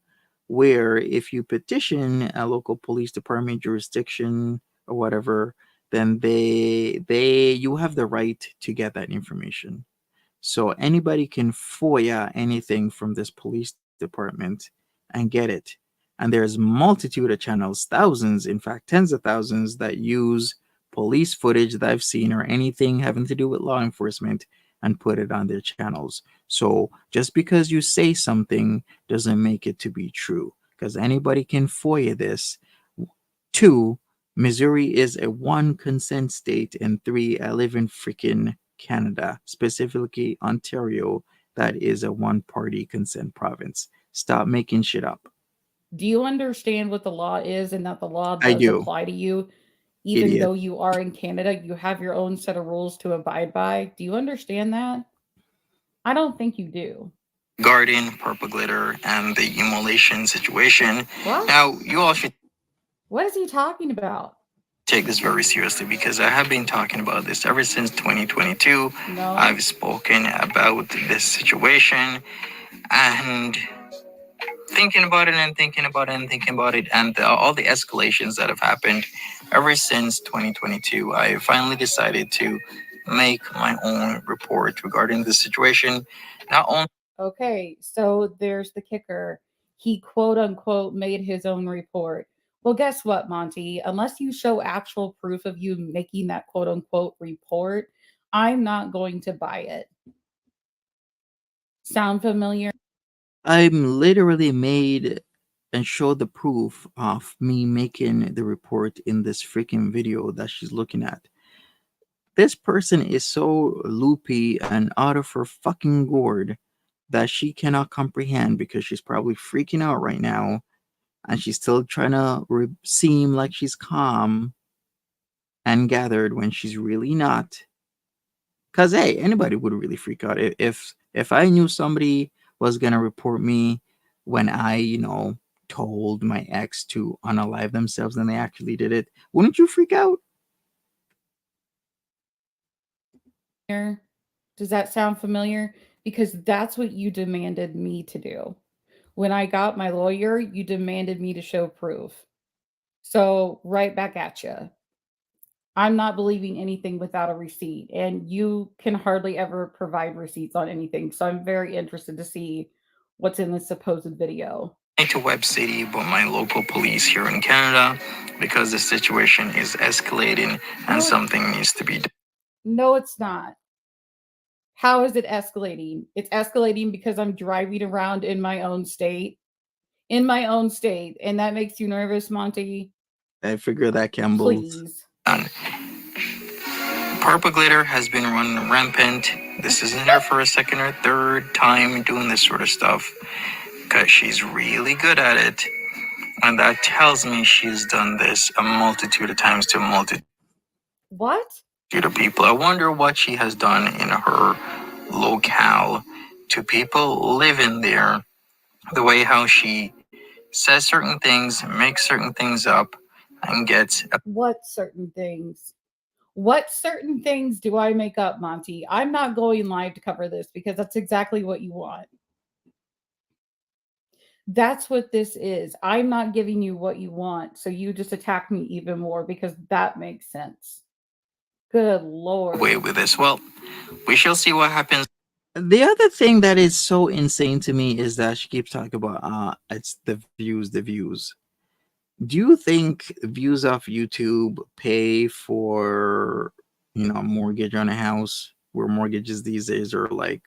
where if you petition a local police department jurisdiction or whatever, then they you have the right to get that information. So anybody can FOIA anything from this police department and get it. And there's multitude of channels, thousands, in fact, tens of thousands that use police footage that I've seen or anything having to do with law enforcement and put it on their channels. So just because you say something doesn't make it to be true because anybody can FOIA this. Two, Missouri is a one consent state, and three, I live in freaking Canada, specifically Ontario, that is a one party consent province. Stop making shit up. Do you understand what the law is and that the law I does do, apply to you even idiot. though you are in Canada? You have your own set of rules to abide by. Do you understand that? I don't think you do. Guardian, purple glitter, and the immolation situation. What? Now, you all should What is he talking about? take this very seriously because I have been talking about this ever since 2022. No. I've spoken about this situation and thinking about it and thinking about it and thinking about it, and all the escalations that have happened ever since 2022, I finally decided to make my own report regarding the situation. Not only Okay, so there's the kicker. He quote unquote made his own report. Well, guess what, Monty? Unless you show actual proof of you making that quote unquote report, I'm not going to buy it. Sound familiar? I'm literally made and showed the proof of me making the report in this freaking video that she's looking at. This person is so loopy and out of her fucking gourd that she cannot comprehend because she's probably freaking out right now and she's still trying to seem like she's calm and gathered when she's really not. Cause hey, anybody would really freak out if I knew somebody was gonna report me when I told my ex to unalive themselves and they actually did it. Wouldn't you freak out? Does that sound familiar? Because that's what you demanded me to do. When I got my lawyer, you demanded me to show proof. So, right back at you. I'm not believing anything without a receipt, and you can hardly ever provide receipts on anything. So, I'm very interested to see what's in this supposed video. To Web City, but my local police here in Canada, because the situation is escalating and something needs to be done. No, it's not. How is it escalating? It's escalating because I'm driving around in my own state. In my own state. And that makes you nervous, Monty? I figure that Campbell. Please. Purple glitter has been running rampant. This isn't her first, second, or third time doing this sort of stuff because she's really good at it. And that tells me she's done this a multitude of times to a multitude What? of people. I wonder what she has done in her locale to people living there, the way how she says certain things, makes certain things up, and gets What certain things? What certain things do I make up, Monty? I'm not going live to cover this because that's exactly what you want. That's what this is. I'm not giving you what you want, so you just attack me even more because that makes sense. Good lord. away with this. Well, we shall see what happens. The other thing that is so insane to me is that she keeps talking about it's the views. Do you think views off YouTube pay for, a mortgage on a house, where mortgages these days are like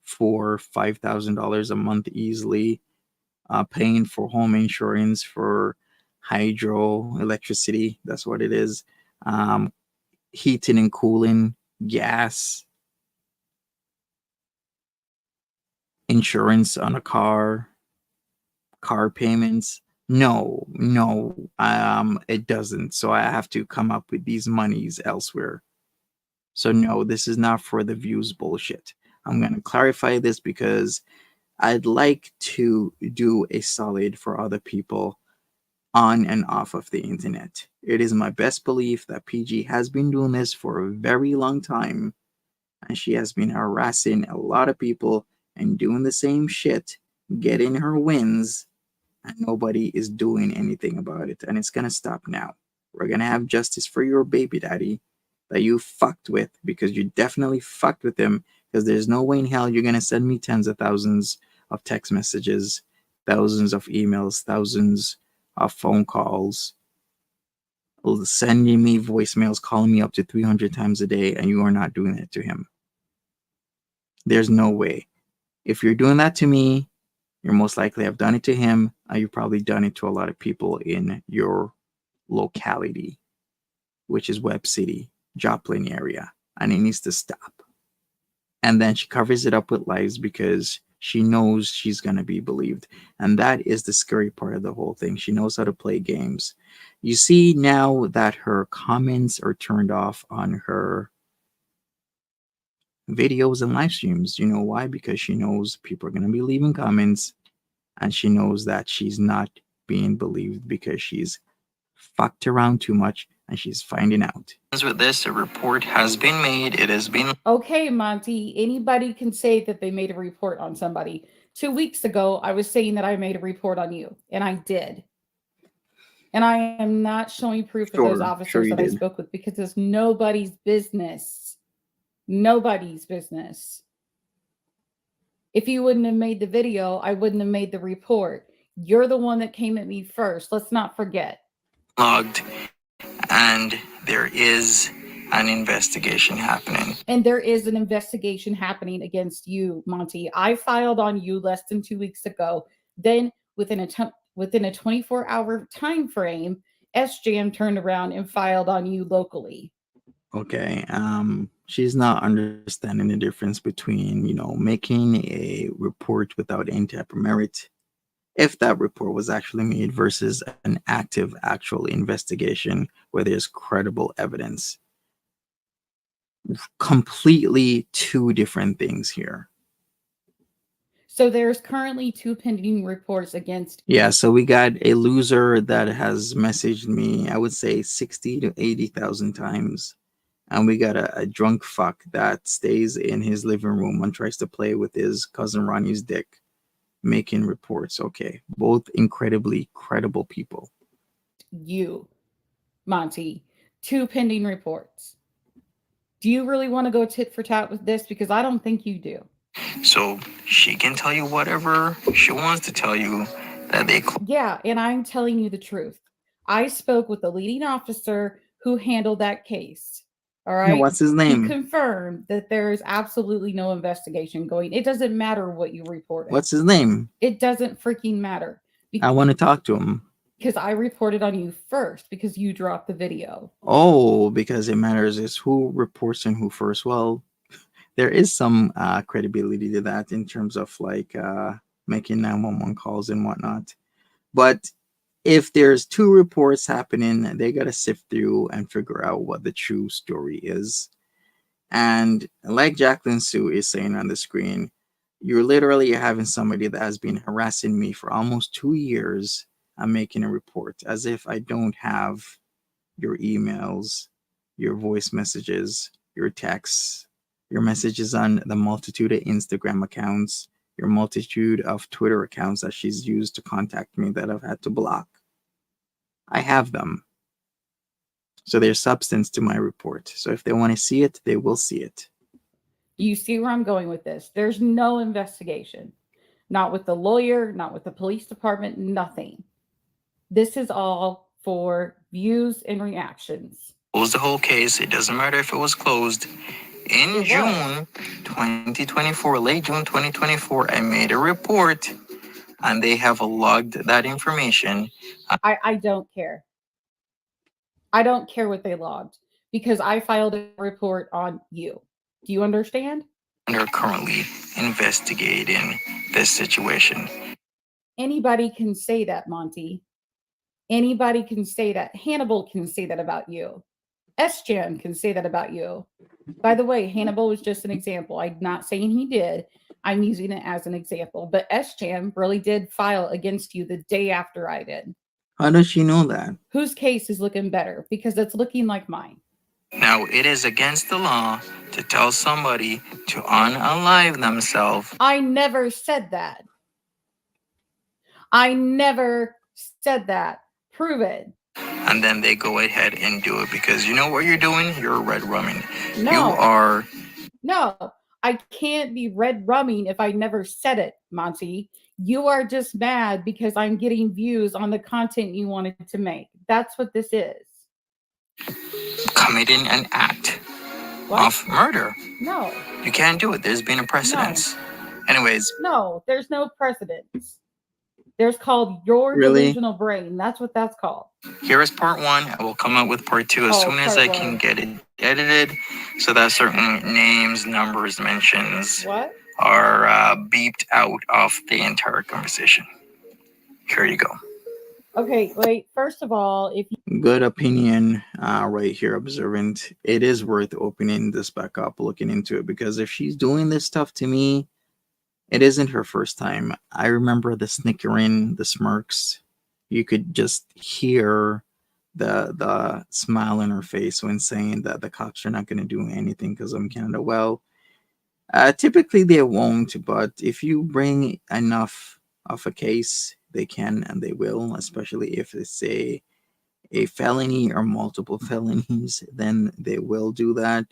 $4,000-$5,000 a month easily, paying for home insurance, for hydro electricity, that's what it is, um, heating and cooling, gas, insurance on a car payments? No, it doesn't. So I have to come up with these monies elsewhere. So no, this is not for the views bullshit. I'm going to clarify this because I'd like to do a solid for other people on and off of the internet. It is my best belief that PG has been doing this for a very long time, and she has been harassing a lot of people and doing the same shit, getting her wins, and nobody is doing anything about it. And it's gonna stop now. We're gonna have justice for your baby daddy that you fucked with, because you definitely fucked with him. Because there's no way in hell you're gonna send me tens of thousands of text messages, thousands of emails, thousands of phone calls, sending me voicemails, calling me up to 300 times a day, and you are not doing it to him. There's no way. If you're doing that to me, you're most likely have done it to him, and you've probably done it to a lot of people in your locality, which is Web City, Joplin area, and it needs to stop. And then she covers it up with lies because she knows she's going to be believed. And that is the scary part of the whole thing. She knows how to play games. You see now that her comments are turned off on her videos and live streams. You know why? Because she knows people are going to be leaving comments, and she knows that she's not being believed because she's fucked around too much and she's finding out. With this, a report has been made. It has been. Okay, Monty, anybody can say that they made a report on somebody. 2 weeks ago, I was saying that I made a report on you, and I did. And I am not showing proof of those officers that I spoke with because it's nobody's business. Nobody's business. If you wouldn't have made the video, I wouldn't have made the report. You're the one that came at me first. Let's not forget. Logged, and there is an investigation happening. And there is an investigation happening against you, Monty. I filed on you less than 2 weeks ago. Then within a 24-hour time frame, SJM turned around and filed on you locally. Okay, she's not understanding the difference between, making a report without any type of merit, if that report was actually made, versus an active actual investigation where there's credible evidence. Completely two different things here. So there's currently 2 pending reports against. Yeah, so we got a loser that has messaged me, I would say 60 to 80,000 times. And we got a drunk fuck that stays in his living room and tries to play with his cousin Ronnie's dick, making reports. Okay, both incredibly credible people. You, Monty, 2 pending reports. Do you really want to go tit for tat with this? Because I don't think you do. So she can tell you whatever she wants to tell you that they. Yeah, and I'm telling you the truth. I spoke with the leading officer who handled that case. All right. What's his name? He confirmed that there is absolutely no investigation going. It doesn't matter what you reported. What's his name? It doesn't freaking matter. I want to talk to him. Because I reported on you first because you dropped the video. Oh, because it matters is who reports and who first. Well, there is some credibility to that in terms of like making 911 calls and whatnot. But if there's 2 reports happening, they got to sift through and figure out what the true story is. And like Jacqueline Sue is saying on the screen, you're literally having somebody that has been harassing me for almost 2 years, I'm making a report, as if I don't have your emails, your voice messages, your texts, your messages on the multitude of Instagram accounts, your multitude of Twitter accounts that she's used to contact me that I've had to block. I have them. So there's substance to my report. So if they want to see it, they will see it. You see where I'm going with this? There's no investigation. Not with the lawyer, not with the police department, nothing. This is all for views and reactions. Close the whole case. It doesn't matter if it was closed. In June 2024, late June 2024, I made a report and they have logged that information. I don't care. I don't care what they logged because I filed a report on you. Do you understand? And are currently investigating this situation. Anybody can say that, Monty. Anybody can say that. Hannibal can say that about you. S-Jam can say that about you. By the way, Hannibal was just an example. I'm not saying he did. I'm using it as an example. But S-Jam really did file against you the day after I did. How does she know that? Whose case is looking better? Because it's looking like mine. Now, it is against the law to tell somebody to unalive themselves. I never said that. I never said that. Prove it. And then they go ahead and do it because you know what you're doing? You're red rumming. No. You are. No, I can't be red rumming if I never said it, Monty. You are just mad because I'm getting views on the content you wanted to make. That's what this is. Committing an act of murder. No. You can't do it. There's been a precedence. Anyways. No, there's no precedence. There's called your delusional brain. That's what that's called. Here is part one. I will come up with part two as soon as I can get it edited so that certain names, numbers, mentions are beeped out of the entire conversation. Here you go. Okay, wait. First of all, if you... Good opinion right here, observant. It is worth opening this back up, looking into it, because if she's doing this stuff to me, it isn't her first time. I remember the snickering, the smirks. You could just hear the smile on her face when saying that the cops are not going to do anything because I'm Canada. Well, typically they won't, but if you bring enough of a case, they can and they will, especially if it's a felony or multiple felonies, then they will do that.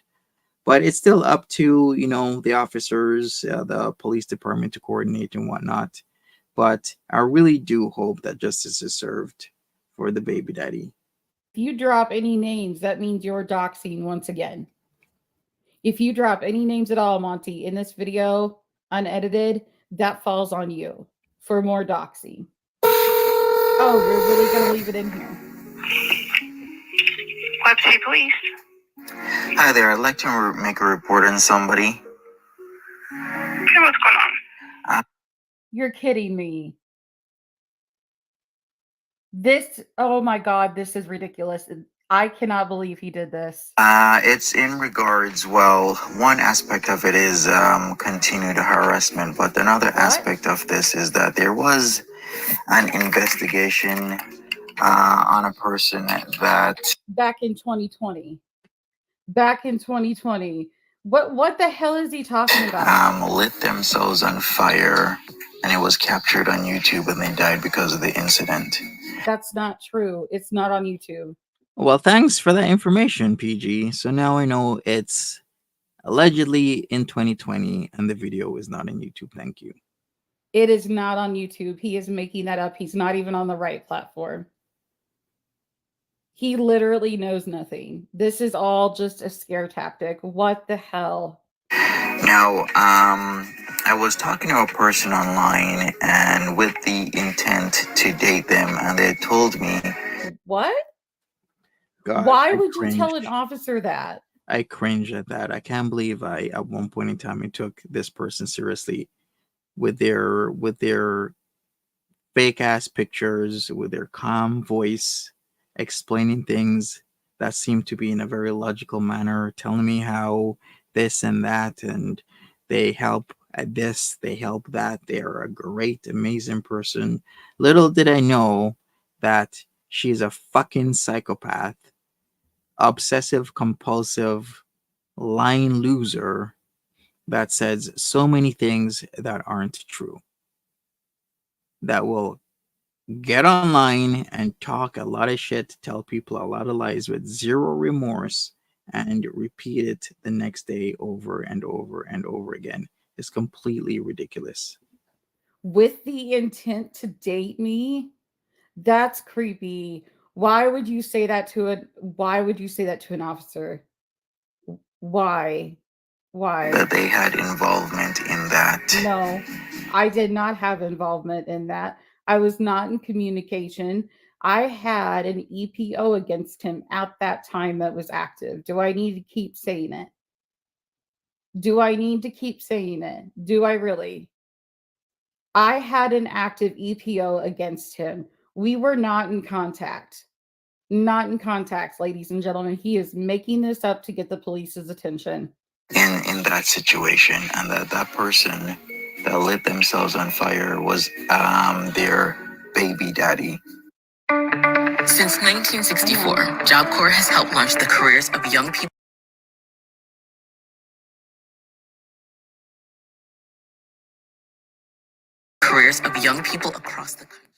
But it's still up to, the officers, the police department to coordinate and whatnot. But I really do hope that justice is served for the baby daddy. If you drop any names, that means you're doxing once again. If you drop any names at all, Monty, in this video, unedited, that falls on you for more doxing. Oh, we're really going to leave it in here. Website Police. Hi there, I'd like to make a report on somebody. Okay, what's going on? You're kidding me. Oh my God, this is ridiculous. I cannot believe he did this. It's in regards, one aspect of it is continued harassment, but another aspect of this is that there was an investigation on a person that... Back in 2020. What the hell is he talking about? Lit themselves on fire, and it was captured on YouTube, and they died because of the incident. That's not true. It's not on YouTube. Well, thanks for that information, PG. So now I know it's allegedly in 2020, and the video is not on YouTube. Thank you. It is not on YouTube. He is making that up. He's not even on the right platform. He literally knows nothing. This is all just a scare tactic. What the hell? Now, I was talking to a person online and with the intent to date them, and they told me... What? God, why would you tell an officer that? I cringe at that. I can't believe at one point in time, I took this person seriously with their fake ass pictures, with their calm voice, explaining things that seem to be in a very logical manner, telling me how this and that, and they help at this, they help that. They're a great, amazing person. Little did I know that she's a fucking psychopath, obsessive compulsive, lying loser that says so many things that aren't true, that will get online and talk a lot of shit, tell people a lot of lies with zero remorse, and repeat it the next day over and over and over again is completely ridiculous. With the intent to date me, that's creepy. Why would you say that to a why would you say that to an officer? Why? Why? That they had involvement in that. No, I did not have involvement in that. I was not in communication. I had an EPO against him at that time that was active. Do I need to keep saying it? Do I need to keep saying it? Do I really? I had an active EPO against him. We were not in contact. Not in contact, ladies and gentlemen. He is making this up to get the police's attention. In that situation, and that person that lit themselves on fire was their baby daddy. Since 1964, Job Corps has helped launch the careers of young people across the country.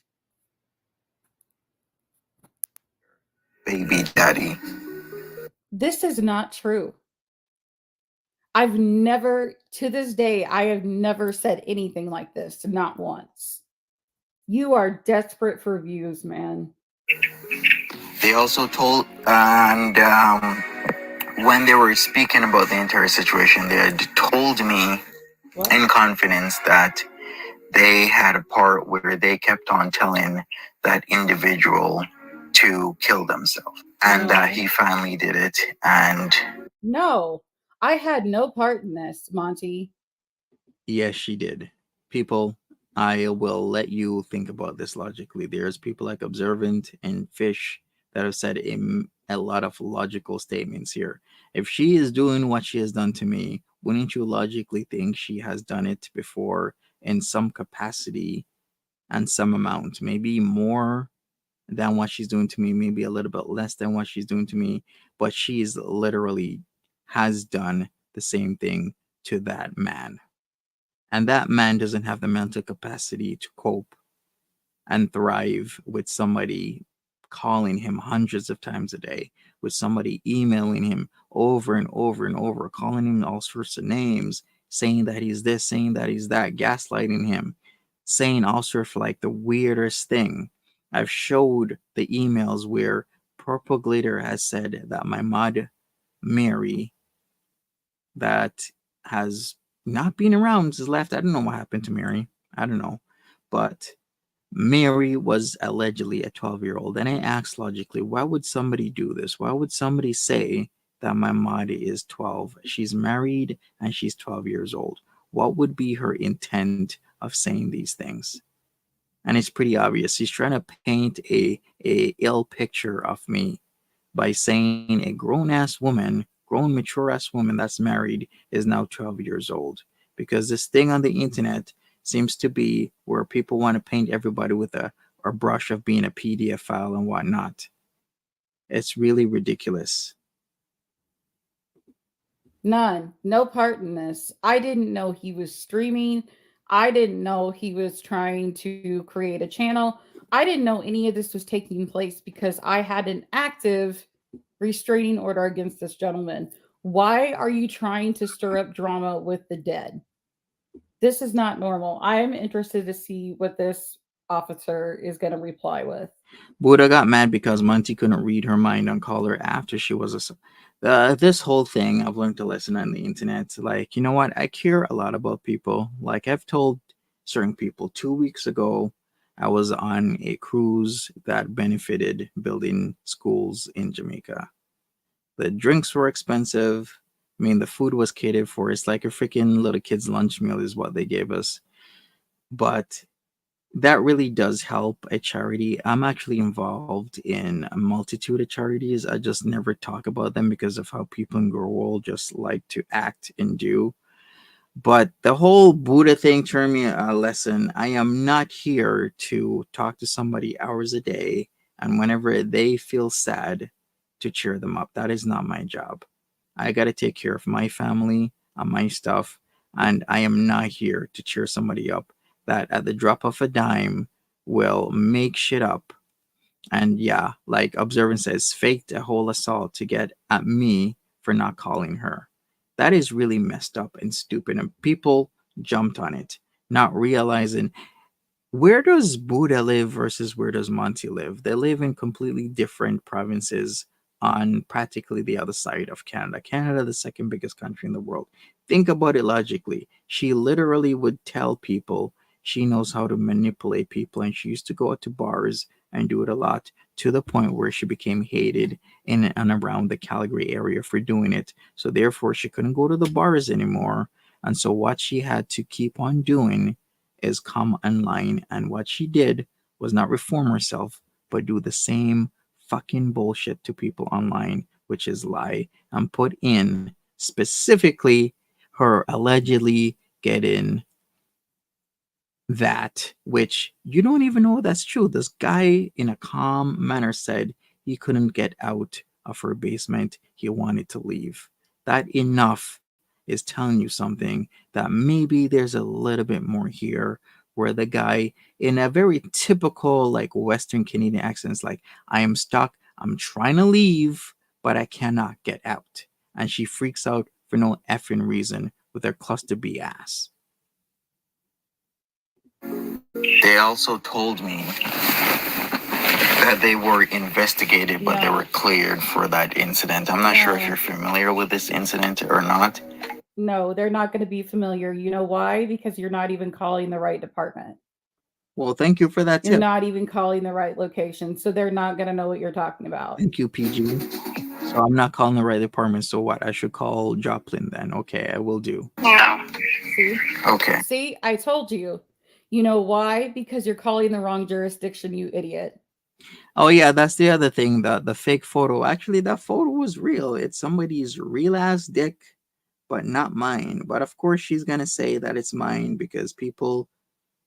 Baby daddy. This is not true. I've never, to this day, I have never said anything like this, not once. You are desperate for views, man. They also told, and when they were speaking about the entire situation, they had told me in confidence that they had a part where they kept on telling that individual to kill themselves, and that he finally did it. And no, I had no part in this, Monty. yes, she did. People, I will let you think about this logically. There's people like Observant and Fish that have said a lot of logical statements here. If she is doing what she has done to me, wouldn't you logically think she has done it before in some capacity and some amount? Maybe more than what she's doing to me, maybe a little bit less than what she's doing to me, but she's literally has done the same thing to that man. And that man doesn't have the mental capacity to cope and thrive with somebody calling him hundreds of times a day, with somebody emailing him over and over and over, calling him all sorts of names, saying that he's this, saying that he's that, gaslighting him, saying all sorts of like the weirdest thing. I've showed the emails where Purple Glitter has said that my mod Mary, that has not been around, has left. I don't know what happened to Mary. I don't know. But Mary was allegedly a 12-year-old. And I asked logically, why would somebody do this? Why would somebody say that my mod is 12? She's married and she's 12 years old. What would be her intent of saying these things? And it's pretty obvious. She's trying to paint a ill picture of me by saying a grown mature ass woman that's married is now 12 years old. Because this thing on the internet seems to be where people want to paint everybody with a brush of being a PDF file and whatnot. It's really ridiculous. None. No part in this. I didn't know he was streaming. I didn't know he was trying to create a channel. I didn't know any of this was taking place because I had an active restraining order against this gentleman. Why are you trying to stir up drama with the dead? This is not normal. I am interested to see what this officer is going to reply with. Buddha got mad because Monty couldn't read her mind on caller after she was this whole thing. I've learned a lesson on the internet. Like, you know what? I care a lot about people. Like, I've told certain people 2 weeks ago, I was on a cruise that benefited building schools in Jamaica. The drinks were expensive. I mean, the food was catered for. It's like a freaking little kid's lunch meal, is what they gave us. But that really does help a charity. I'm actually involved in a multitude of charities. I just never talk about them because of how people in the world just like to act and do. But the whole Buddha thing turned me a lesson. I am not here to talk to somebody hours a day and whenever they feel sad to cheer them up. That is not my job. I got to take care of my family and my stuff. And I am not here to cheer somebody up that at the drop of a dime will make shit up. And yeah, like Observant says, faked a whole assault to get at me for not calling her. That is really messed up and stupid. And people jumped on it, not realizing where does Buddha live versus where does Monty live? They live in completely different provinces on practically the other side of Canada. Canada, the second biggest country in the world. Think about it logically. She literally would tell people she knows how to manipulate people, and she used to go out to bars and do it a lot to the point where she became hated in and around the Calgary area for doing it. So therefore, she couldn't go to the bars anymore. And so what she had to keep on doing is come online, and what she did was not reform herself but do the same fucking bullshit to people online, which is lie, and put in specifically her allegedly getting that, which you don't even know that's true. This guy in a calm manner said he couldn't get out of her basement, he wanted to leave. That enough is telling you something, that maybe there's a little bit more here, where the guy in a very typical like Western Canadian accent is like, I am stuck, I'm trying to leave, but I cannot get out. And she freaks out for no effing reason with her cluster B ass. They also told me that they were investigated, but they Yeah. were cleared for that incident. I'm not sure if Yeah. you're familiar with this incident or not. No, they're not going to be familiar. You know why? Because you're not even calling the right department. Well, thank you for that You're tip. not even calling the right location. So they're not going to know what you're talking about. Thank you, PG. So I'm not calling the right department. So what? I should call Joplin then. Okay, I will do. No. See? Okay. See, I told you. You know why? Because you're calling the wrong jurisdiction, you idiot. Oh yeah, that's the other thing. The fake photo. Actually, that photo was real. It's somebody's real ass dick, but not mine. But of course, she's gonna say that it's mine because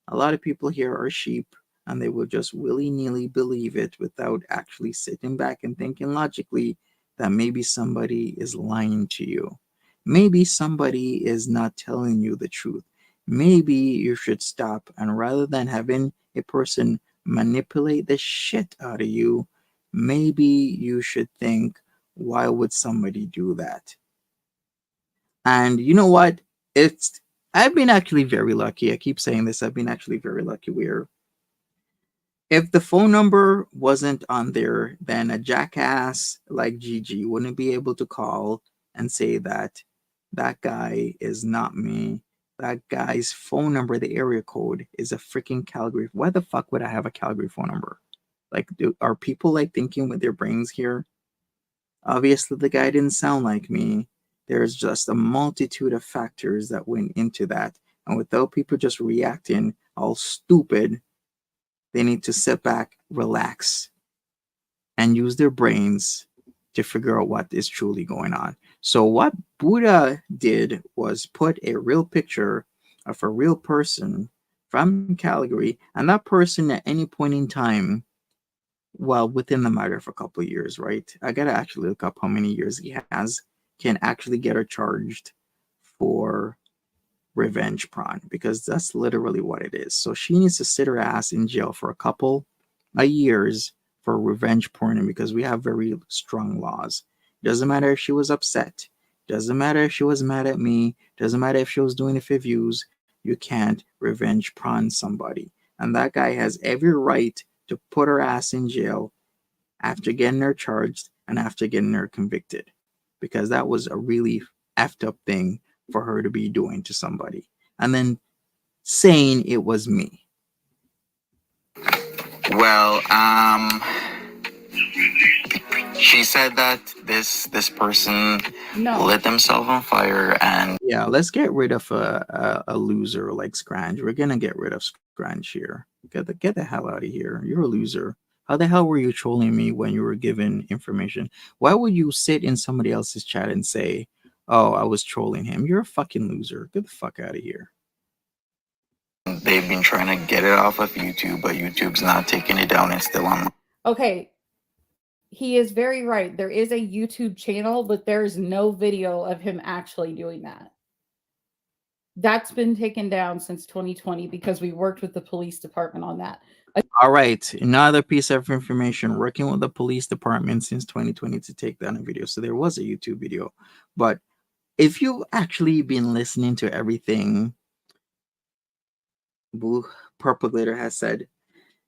a lot of people here are sheep, and they will just willy-nilly believe it without actually sitting back and thinking logically that maybe somebody is lying to you. Maybe somebody is not telling you the truth. Maybe you should stop, and rather than having a person manipulate the shit out of you, maybe you should think, why would somebody do that? And you know what? It's I've been actually very lucky. I keep saying this. I've been actually very lucky where if the phone number wasn't on there, then a jackass like Gigi wouldn't be able to call and say that that guy is not me. That guy's phone number, the area code, is a freaking Calgary. Why the fuck would I have a Calgary phone number? Like, are people like thinking with their brains here? Obviously, the guy didn't sound like me. There's just a multitude of factors that went into that. And without people just reacting all stupid, they need to sit back, relax, and use their brains to figure out what is truly going on. So, what Buddha did was put a real picture of a real person from Calgary, and that person at any point in time, well, within the matter of a couple of years, right? I gotta actually look up how many years he has, can actually get her charged for revenge porn, because that's literally what it is. So she needs to sit her ass in jail for a couple of years for revenge porn, because we have very strong laws. Doesn't matter if she was upset. Doesn't matter if she was mad at me. Doesn't matter if she was doing it for views. You can't revenge porn somebody. And that guy has every right to put her ass in jail after getting her charged and after getting her convicted, because that was a really effed up thing for her to be doing to somebody and then saying it was me. Well, she said that this person No. lit themselves on fire, and yeah, let's get rid of a loser like Scrange. We're gonna get rid of Scrange here. Get the hell out of here. You're a loser. How the hell were you trolling me when you were given information? Why would you sit in somebody else's chat and say, Oh, I was trolling him. You're a fucking loser. Get the fuck out of here. They've been trying to get it off of YouTube, but YouTube's not taking it down. It's still on. Okay, he is very right. There is a YouTube channel, but there's no video of him actually doing that. That's been taken down since 2020 because we worked with the police department on that. All right, another piece of information, working with the police department since 2020 to take down a video. So there was a YouTube video. But if you've actually been listening to everything Blue Purple Glitter has said,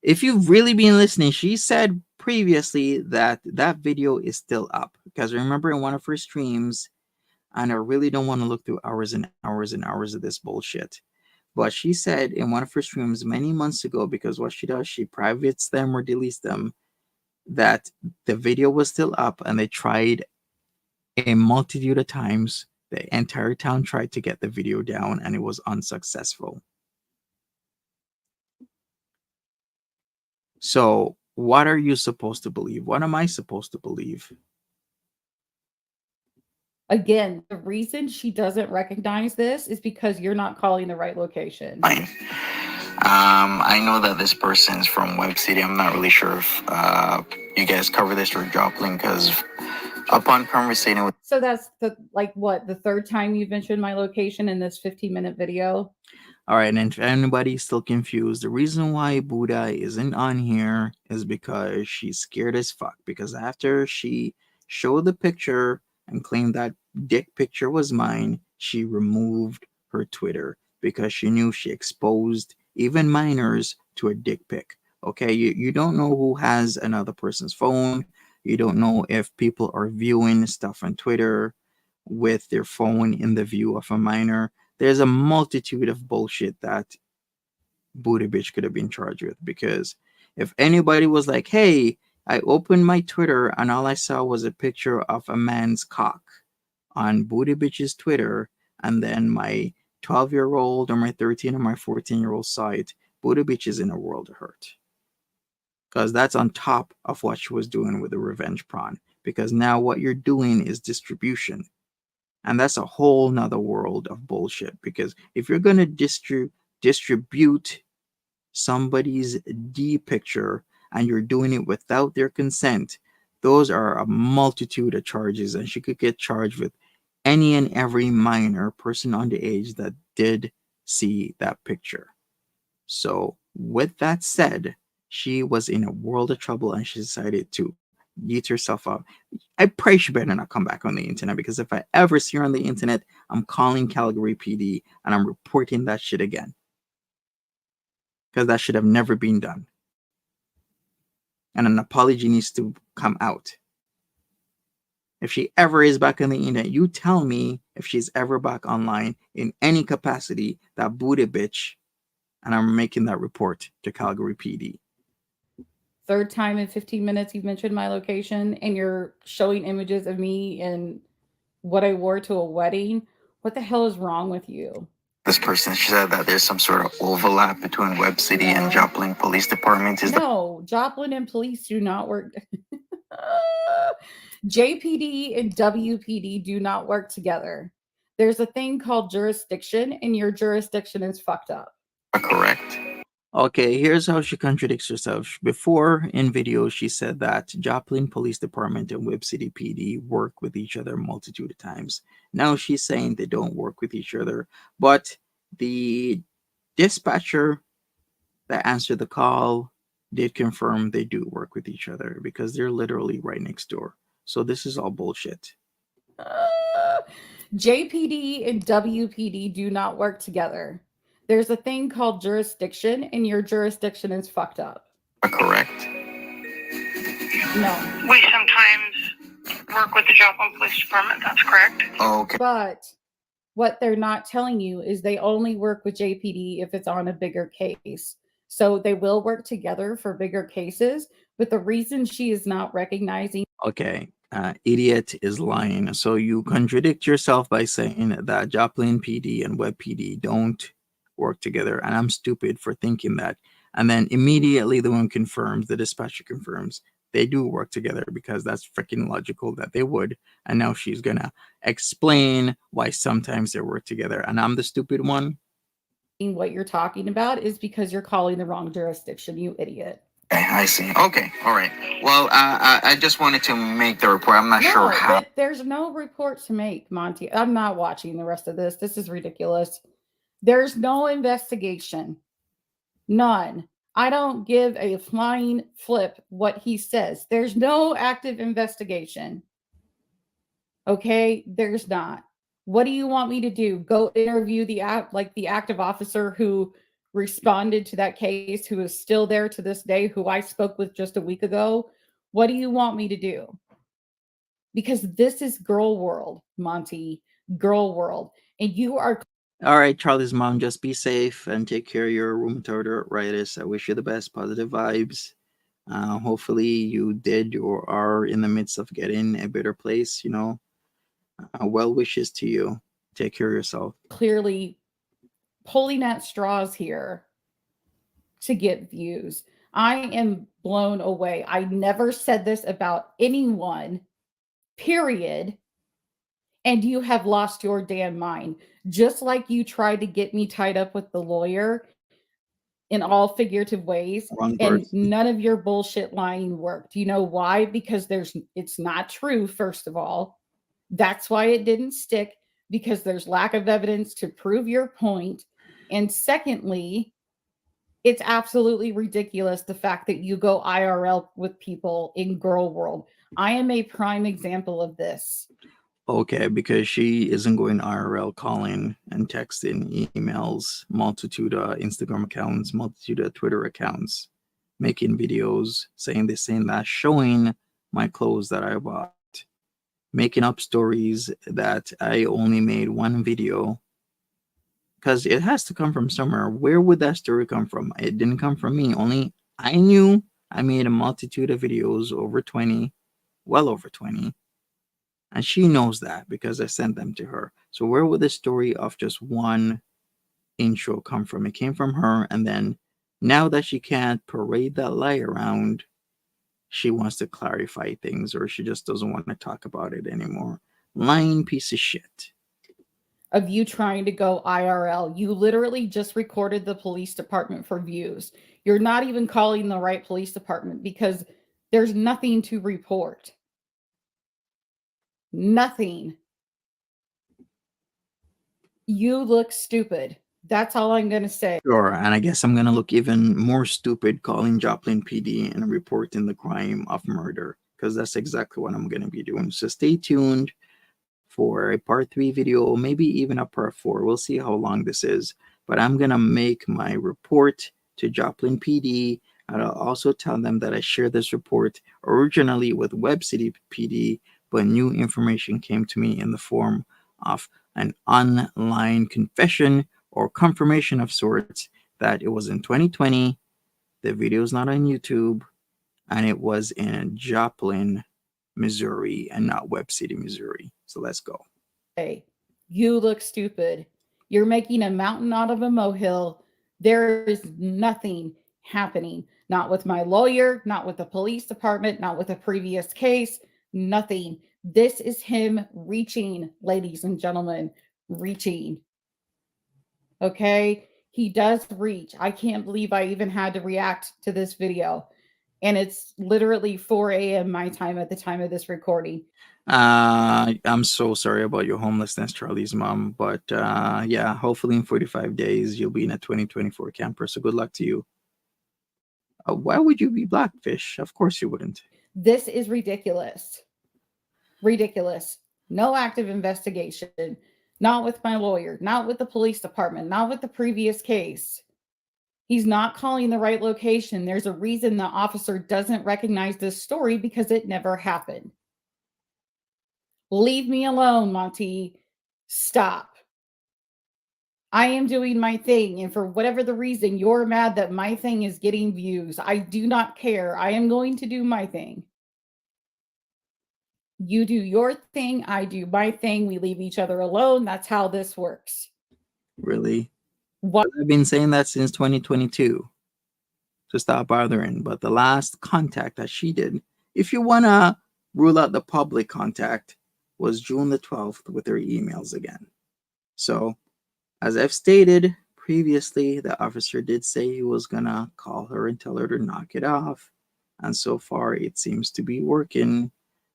if you've really been listening, she said previously that that video is still up. Because remember in one of her streams, and I really don't want to look through hours and hours and hours of this bullshit. But she said in one of her streams many months ago, because what she does, she privates them or deletes them, that the video was still up and they tried a multitude of times. The entire town tried to get the video down and it was unsuccessful. So what are you supposed to believe? What am I supposed to believe? Again, the reason she doesn't recognize this is because you're not calling the right location. Fine. I know that this person's from Web City. I'm not really sure if you guys cover this or Joplin, because upon conversating with. So that's the the third time you've mentioned my location in this 15-minute video. All right, and if anybody's still confused, the reason why Buddha isn't on here is because she's scared as fuck. Because after she showed the picture and claimed that dick picture was mine, she removed her Twitter because she knew she exposed even minors to a dick pic. Okay, you don't know who has another person's phone. You don't know if people are viewing stuff on Twitter with their phone in the view of a minor. There's a multitude of bullshit that Booty Bitch could have been charged with, because if anybody was like, hey, I opened my Twitter and all I saw was a picture of a man's cock on Booty Bitch's Twitter, and then my 12-year-old or my 13 or my 14-year-old saw it, Booty Bitch is in a world of hurt. Because that's on top of what she was doing with the revenge prawn. Because now what you're doing is distribution. And that's a whole nother world of bullshit. Because if you're going to distribute somebody's D picture and you're doing it without their consent, those are a multitude of charges. And she could get charged with any and every minor person underage that did see that picture. So with that said, she was in a world of trouble and she decided to yeet herself up. I pray she better not come back on the internet, because if I ever see her on the internet, I'm calling Calgary PD and I'm reporting that shit again. Because that should have never been done. And an apology needs to come out. If she ever is back on the internet, you tell me if she's ever back online in any capacity, that Booty Bitch, and I'm making that report to Calgary PD. Third time in 15 minutes you've mentioned my location and you're showing images of me and what I wore to a wedding. What the hell is wrong with you? This person, she said that there's some sort of overlap between Web City and Joplin Police Department. No, Joplin and police do not work. JPD and WPD do not work together. There's a thing called jurisdiction, and your jurisdiction is fucked up. Correct. Okay, here's how she contradicts herself. Before in video, she said that Joplin Police Department and Web City PD work with each other a multitude of times. Now she's saying they don't work with each other, but the dispatcher that answered the call did confirm they do work with each other, because they're literally right next door. So this is all bullshit. JPD and WPD do not work together. There's a thing called jurisdiction, and your jurisdiction is fucked up. Correct. No. We sometimes work with the Joplin Police Department. That's correct. Okay. But what they're not telling you is they only work with JPD if it's on a bigger case. So they will work together for bigger cases. But the reason she is not recognizing. Okay, idiot is lying. So you contradict yourself by saying that Joplin PD and Web PD don't work together, and I'm stupid for thinking that. And then immediately the one confirms, the dispatcher confirms, they do work together, because that's freaking logical that they would. And now she's gonna explain why sometimes they work together, and I'm the stupid one. What you're talking about is because you're calling the wrong jurisdiction, you idiot. I see. Okay. All right. Well, I just wanted to make the report. I'm not sure how. There's no report to make, Monty. I'm not watching the rest of this. This is ridiculous. There's no investigation. None. I don't give a flying flip what he says. There's no active investigation. Okay? There's not. What do you want me to do? Go interview the active officer who responded to that case, who is still there to this day, who I spoke with just a week ago? What do you want me to do? Because this is girl world, Monty, girl world. And you are. All right, Charlie's mom, just be safe and take care of your rheumatoid arthritis. I wish you the best, positive vibes. Hopefully you did or are in the midst of getting a better place, well wishes to you. Take care of yourself. Clearly pulling at straws here to get views. I am blown away. I never said this about anyone, period. And you have lost your damn mind. Just like you tried to get me tied up with the lawyer in all figurative ways, and none of your bullshit lying worked. You know why? Because it's not true, first of all. That's why it didn't stick, because there's lack of evidence to prove your point. And secondly, it's absolutely ridiculous the fact that you go IRL with people in girl world. I am a prime example of this. Okay, because she isn't going IRL, calling and texting, emails, multitude of Instagram accounts, multitude of Twitter accounts, making videos, saying this, saying that, showing my clothes that I bought, making up stories that I only made one video, because it has to come from somewhere. Where would that story come from? It didn't come from me. Only I knew I made a multitude of videos, over 20, well over 20. And she knows that because I sent them to her. So where would the story of just one intro come from? It came from her. And then now that she can't parade that lie around, she wants to clarify things, or she just doesn't want to talk about it anymore. Lying piece of shit. Of you trying to go IRL. You literally just recorded the police department for views. You're not even calling the right police department because there's nothing to report. Nothing. You look stupid. That's all I'm going to say. Sure, and I guess I'm going to look even more stupid calling Joplin PD and reporting the crime of murder, because that's exactly what I'm going to be doing. So stay tuned for a part 3 video, maybe even a part 4. We'll see how long this is, but I'm going to make my report to Joplin PD. And I'll also tell them that I shared this report originally with Web City PD, but new information came to me in the form of an online confession or confirmation of sorts that it was in 2020. The video is not on YouTube, and it was in Joplin, Missouri, and not Web City, Missouri. So let's go. Hey, you look stupid. You're making a mountain out of a molehill. There is nothing happening. Not with my lawyer, not with the police department, not with a previous case, nothing. This is him reaching, ladies and gentlemen, reaching. Okay? He does reach. I can't believe I even had to react to this video. And it's literally 4 a.m. my time at the time of this recording. I'm so sorry about your homelessness, Charlie's mom. But yeah, hopefully in 45 days, you'll be in a 2024 camper. So good luck to you. Why would you be Blackfish? Of course you wouldn't. This is ridiculous. Ridiculous. No active investigation. Not with my lawyer. Not with the police department. Not with the previous case. He's not calling the right location. There's a reason the officer doesn't recognize this story, because it never happened. Leave me alone, Monty. Stop. I am doing my thing, and for whatever the reason, you're mad that my thing is getting views. I do not care. I am going to do my thing. You do your thing, I do my thing. We leave each other alone. That's how this works. Really? What? I've been saying that since 2022 to stop bothering, but the last contact that she did If you wanna rule out the public contact, was June the 12th with her emails again. So, as I've stated previously, the officer did say he was gonna call her and tell her to knock it off. And so far, it seems to be working.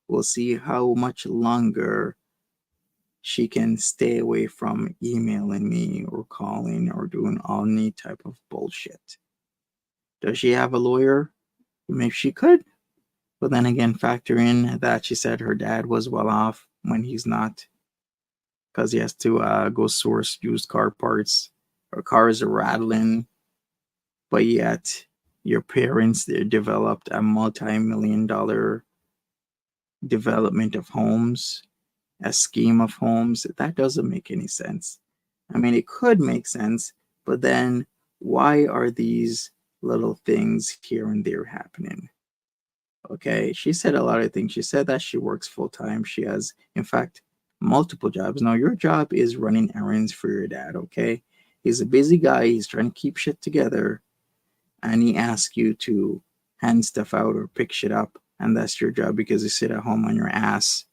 We'll see how much longer she can stay away from emailing me or calling or doing any type of bullshit. Does she have a lawyer? Maybe she could. But then again, factor in that she said her dad was well off when he's not, because he has to go source used car parts. Her cars are rattling, but yet your parents they developed a multi-million-dollar development of homes, a scheme of homes. That doesn't make any sense. I mean, it could make sense, but then why are these little things here and there happening? Okay, she said a lot of things. She said that she works full time. She has, in fact, multiple jobs. Now, your job is running errands for your dad, okay? He's a busy guy. He's trying to keep shit together, and he asks you to hand stuff out or pick shit up, and that's your job because you sit at home on your ass,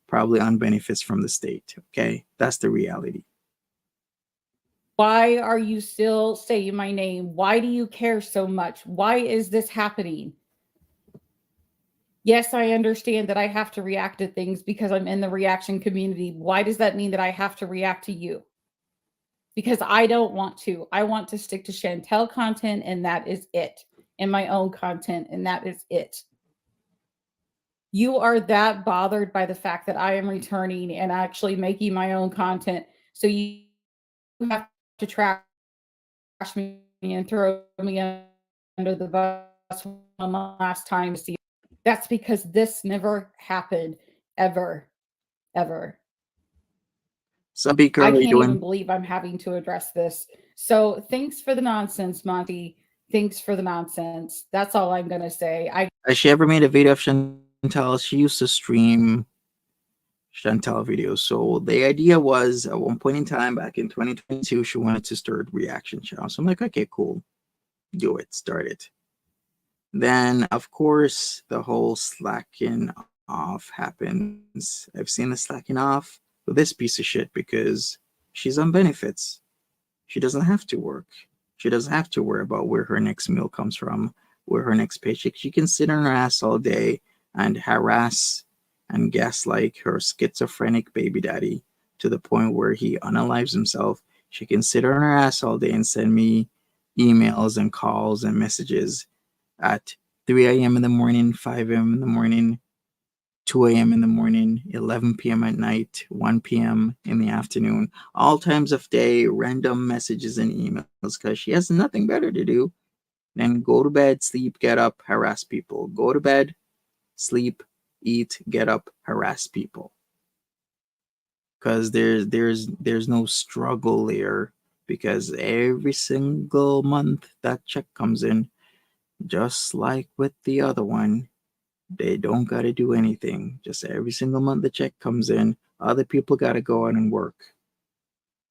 probably on benefits from the state, okay? That's the reality. Why are you still saying my name? Why do you care so much? Why is this happening? Yes, I understand that I have to react to things because I'm in the reaction community. Why does that mean that I have to react to you? Because I don't want to. I want to stick to Chantel content, and that is it. And my own content, and that is it. You are that bothered by the fact that I am returning and actually making my own content. So you have to trash me and throw me under the bus one last time to see. That's because this never happened ever, ever. So, Beaker, I how are you can't even doing? believe I'm having to address this. So thanks for the nonsense, Monty. Thanks for the nonsense. That's all I'm gonna say. Has she ever made a video of Chantal? She used to stream Chantal videos. So the idea was at one point in time back in 2022, she wanted to start reaction channel. So I'm like, okay, cool. Do it. Start it. Then, of course, the whole slacking off happens. I've seen the slacking off with this piece of shit because she's on benefits. She doesn't have to work. She doesn't have to worry about where her next meal comes from, where her next paycheck. She can sit on her ass all day and harass and gaslight her schizophrenic baby daddy to the point where he unalives himself. She can sit on her ass all day and send me emails and calls and messages at 3 a.m. in the morning, 5 a.m. in the morning, 2 a.m. in the morning, 11 p.m. at night, 1 p.m. in the afternoon, all times of day, random messages and emails because she has nothing better to do than go to bed, sleep, get up, harass people. Go to bed, sleep, eat, get up, harass people. Because there's no struggle there because every single month that check comes in, just like with the other one, they don't got to do anything. Just every single month the check comes in, other people got to go out and work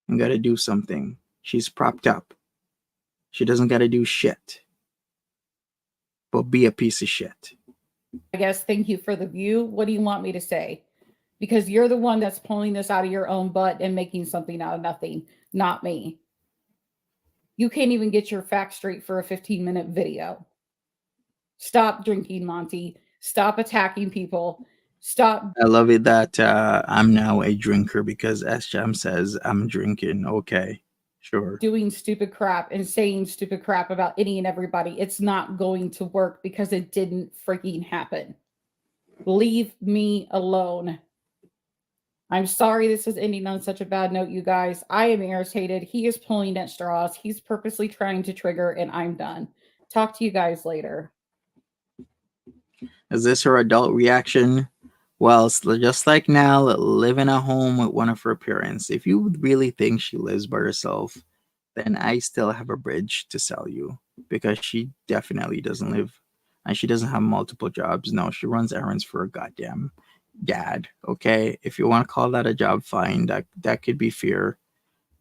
and got to do something. She's propped up. She doesn't got to do shit, but be a piece of shit. I guess thank you for the view. What do you want me to say? Because you're the one that's pulling this out of your own butt and making something out of nothing, not me. You can't even get your facts straight for a 15-minute video. Stop drinking, Monty. Stop attacking people. Stop I love it that I'm now a drinker because S Jam says I'm drinking. Okay, sure. doing stupid crap and saying stupid crap about any and everybody. It's not going to work because it didn't freaking happen. Leave me alone. I'm sorry this is ending on such a bad note, you guys. I am irritated. He is pulling at straws. He's purposely trying to trigger, and I'm done. Talk to you guys later. Is this her adult reaction? Well, just like Nell living at home with one of her parents. If you really think she lives by herself, then I still have a bridge to sell you because she definitely doesn't live and she doesn't have multiple jobs. No, she runs errands for a goddamn dad. Okay. If you want to call that a job, fine. That could be fair.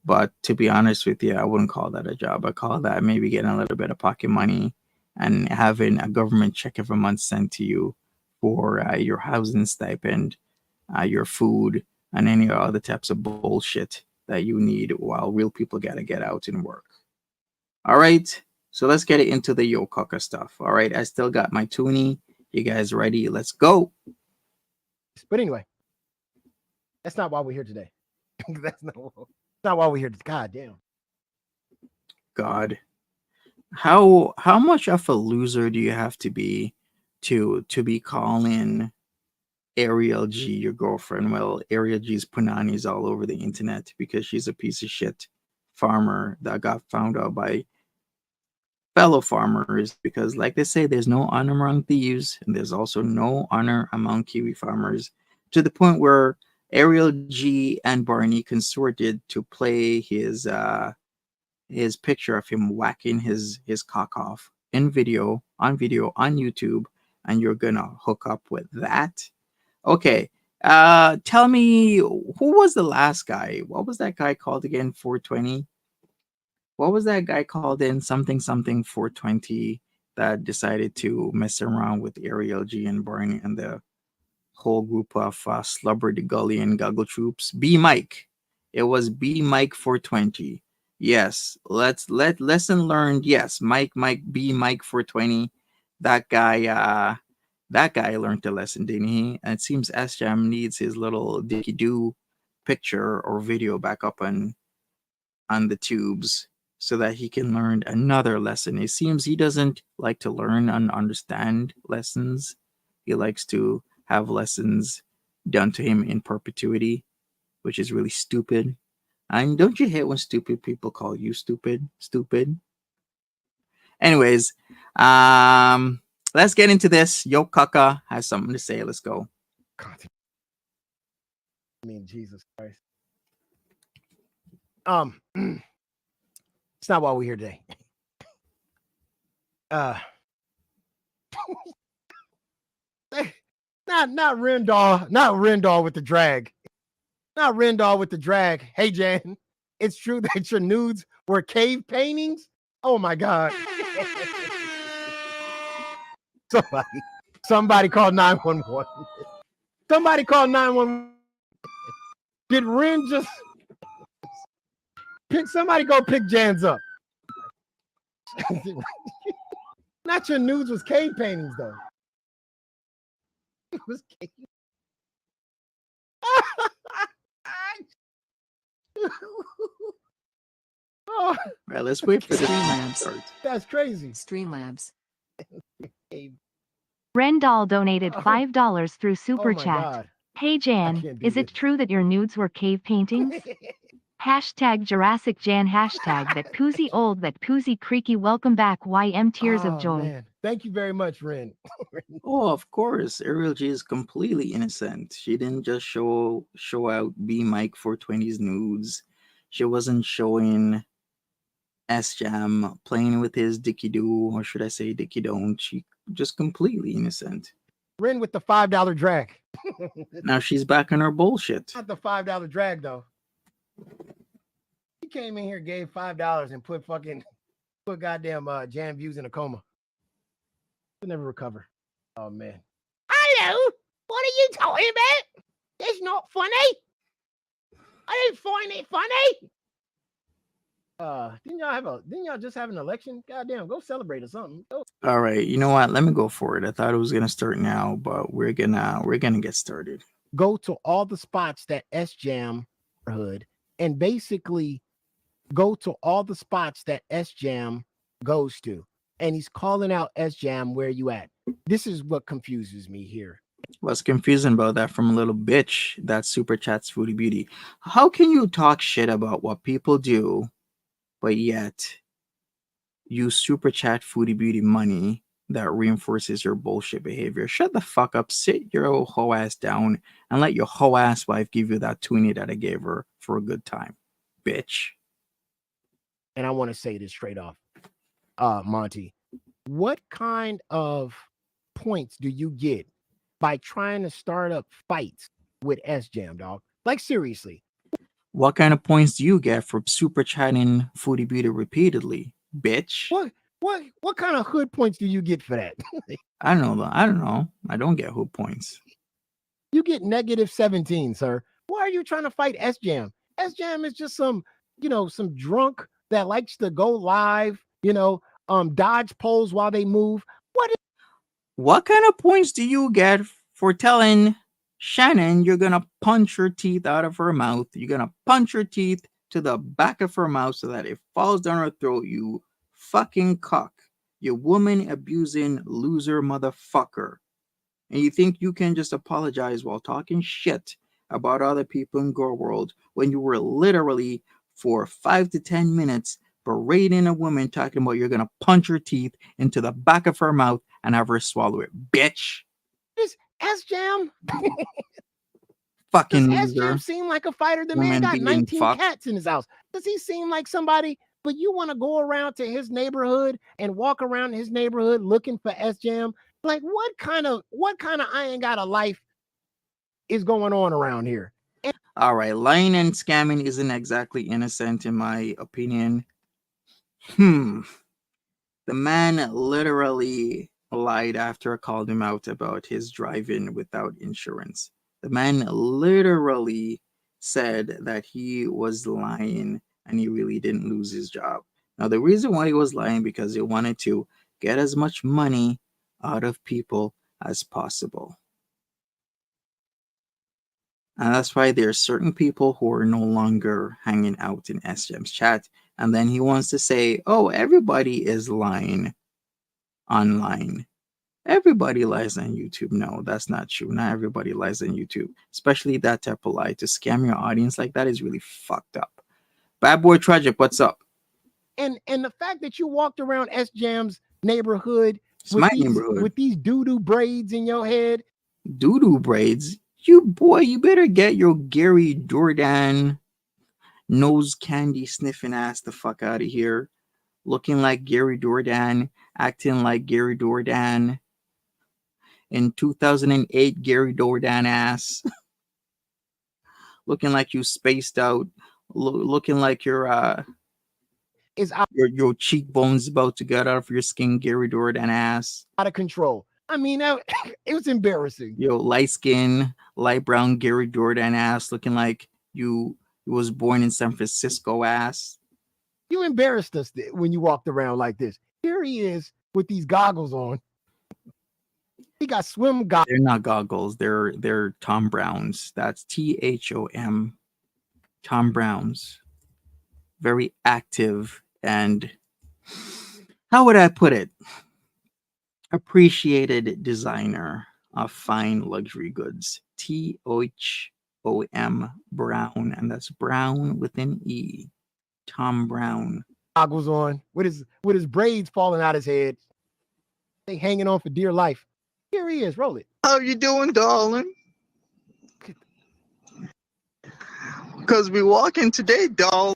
But to be honest with you, I wouldn't call that a job. I call that maybe getting a little bit of pocket money and having a government check every month sent to you for your housing stipend, your food, and any other types of bullshit that you need while real people gotta get out and work. All right, so let's get into the Yo Cocker stuff. All right, I still got my toonie. You guys ready? Let's go. But anyway, that's not why we're here today. That's not why we're here. God damn. God, how much of a loser do you have to be be calling Ariel G your girlfriend? Well, Ariel G's punani's all over the internet because she's a piece of shit farmer that got found out by fellow farmers, because like they say, there's no honor among thieves and there's also no honor among Kiwi farmers, to the point where Ariel G and Barney consorted to play his picture of him whacking his cock off in video on YouTube, and you're gonna hook up with that. Okay, tell me, who was the last guy? What was that guy called again? 420. What was that guy called in something 420 that decided to mess around with Ariel G and Barney and the whole group of Slubber the Gully and Goggle Troops? B Mike. It was B Mike 420. Yes, lesson learned. Yes, Mike B Mike 420. That guy learned a lesson, didn't he? And it seems S-Jam needs his little Dicky Doo picture or video back up on the tubes so that he can learn another lesson. It seems he doesn't like to learn and understand lessons. He likes to have lessons done to him in perpetuity, which is really stupid. And don't you hate when stupid people call you stupid? Stupid. Anyways, let's get into this. Yo Kaka has something to say. Let's go. God. I mean, Jesus Christ. It's not why we're here today. Not Rendall with the drag. Not Rendall with the drag. Hey Jan, it's true that your nudes were cave paintings? Oh my God. Somebody called 911. Somebody called 911. Did Ren just somebody go pick Jans up? Not your nudes was cave paintings though. It was cave. Oh, Right, let's wait for the Streamlabs. That's crazy. Streamlabs. Rendall donated $5 through Super Oh my Chat. God. Hey Jan, can't do is it this. true that your nudes were cave paintings? Hashtag Jurassic Jan, hashtag that koozie old, that koozie creaky. Welcome back, YM Tears of Joy. Man. Thank you very much, Ren. Oh, of course. Ariel G is completely innocent. She didn't just show out B Mike 420's nudes. She wasn't showing S-Jam playing with his Dicky Doo, or should I say Dicky Don't. She just completely innocent. Ren with the $5 drag. Now she's back on her bullshit. Not the $5 drag though. He came in here, gave $5 and put goddamn Jan Views in a coma. He'll never recover. Oh man. Hello, what are you talking about? That's not funny. I didn't find it funny. Didn't y'all just have an election? Goddamn, go celebrate or something. Go. All right, you know what? Let me go for it. I thought it was gonna start now, but we're gonna get started. Go to all the spots that S-Jam hood and basically go to all the spots that S-Jam goes to. And he's calling out S-Jam, where you at? This is what confuses me here. What's confusing about that from a little bitch that super chats Foodie Beauty? How can you talk shit about what people do, but yet you super chat Foodie Beauty money that reinforces your bullshit behavior? Shut the fuck up, sit your hoe ass down, and let your hoe ass wife give you that toonie that I gave her for a good time, bitch. And I want to say this straight off. Monty, what kind of points do you get by trying to start up fights with S-Jam, dog? Like, seriously. What kind of points do you get for super chatting Foodie Beauty repeatedly, bitch? What? What kind of hood points do you get for that? I don't know. I don't know. I don't get hood points. You get -17, sir. Why are you trying to fight S-Jam? S-Jam is just some drunk that likes to go live, dodge poles while they move. What kind of points do you get for telling Shannon you're gonna punch her teeth out of her mouth? You're gonna punch her teeth to the back of her mouth so that it falls down her throat, you fucking cock. You woman abusing loser motherfucker. And you think you can just apologize while talking shit about other people in Girl World when you were literally for 5 to 10 minutes berating a woman talking about you're gonna punch her teeth into the back of her mouth and have her swallow it, bitch. Is S-Jam? Fucking Does S-Jam loser. seem like a fighter? The man Woman got being 19 fucked. cats in his house. Does he seem like somebody? But you want to go around to his neighborhood and walk around his neighborhood looking for S-Jam? Like what kind of I ain't got a life is going on around here? All right, lying and scamming isn't exactly innocent in my opinion. The man literally lied after I called him out about his driving without insurance. The man literally said that he was lying and he really didn't lose his job. Now, the reason why he was lying because he wanted to get as much money out of people as possible. And that's why there's certain people who are no longer hanging out in SGM's chat. And then he wants to say, oh, everybody is lying online. Everybody lies on YouTube. No, that's not true. Not everybody lies on YouTube. Especially that type of lie. To scam your audience like that is really fucked up. Bad Boy Tragic, what's up? And the fact that you walked around S-Jam's neighborhood It's my neighborhood. with these doo-doo braids in your head. Doo-doo braids? You better get your Gary Jordan nose candy sniffing ass the fuck out of here. Looking like Gary Jordan, acting like Gary Jordan. In 2008, Gary Jordan ass. Looking like you spaced out. Looking like your cheekbones about to get out of your skin, Gary Jordan ass. Out of control. I mean, it was embarrassing. Yo, light skin, light brown Gary Jordan ass, looking like you was born in San Francisco ass. You embarrassed us when you walked around like this. Here he is with these goggles on. He got swim goggles. They're not goggles. They're Tom Browns. That's THOM. Tom Browns. Very active and, how would I put it? Appreciated designer of fine luxury goods. THOM Brown, and that's Brown with an E. Tom Brown. Goggles on with his braids falling out his head. They hanging on for dear life. Here he is. Roll it. How you doing, darling? Because we walking today, doll.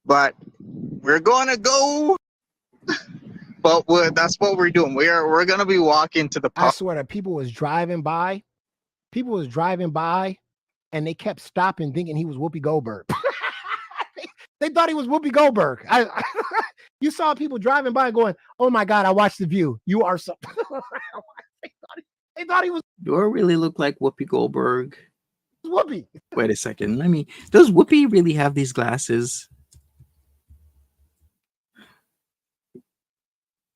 But we're gonna go. But that's what we're doing. We're gonna be walking to the park. I swear that people was driving by, and they kept stopping thinking he was Whoopi Goldberg. They thought he was Whoopi Goldberg. You saw people driving by going, "Oh my God, I watched The View. You are so." They thought he was. Do I really look like Whoopi Goldberg? Whoopi. Wait a second. Does Whoopi really have these glasses?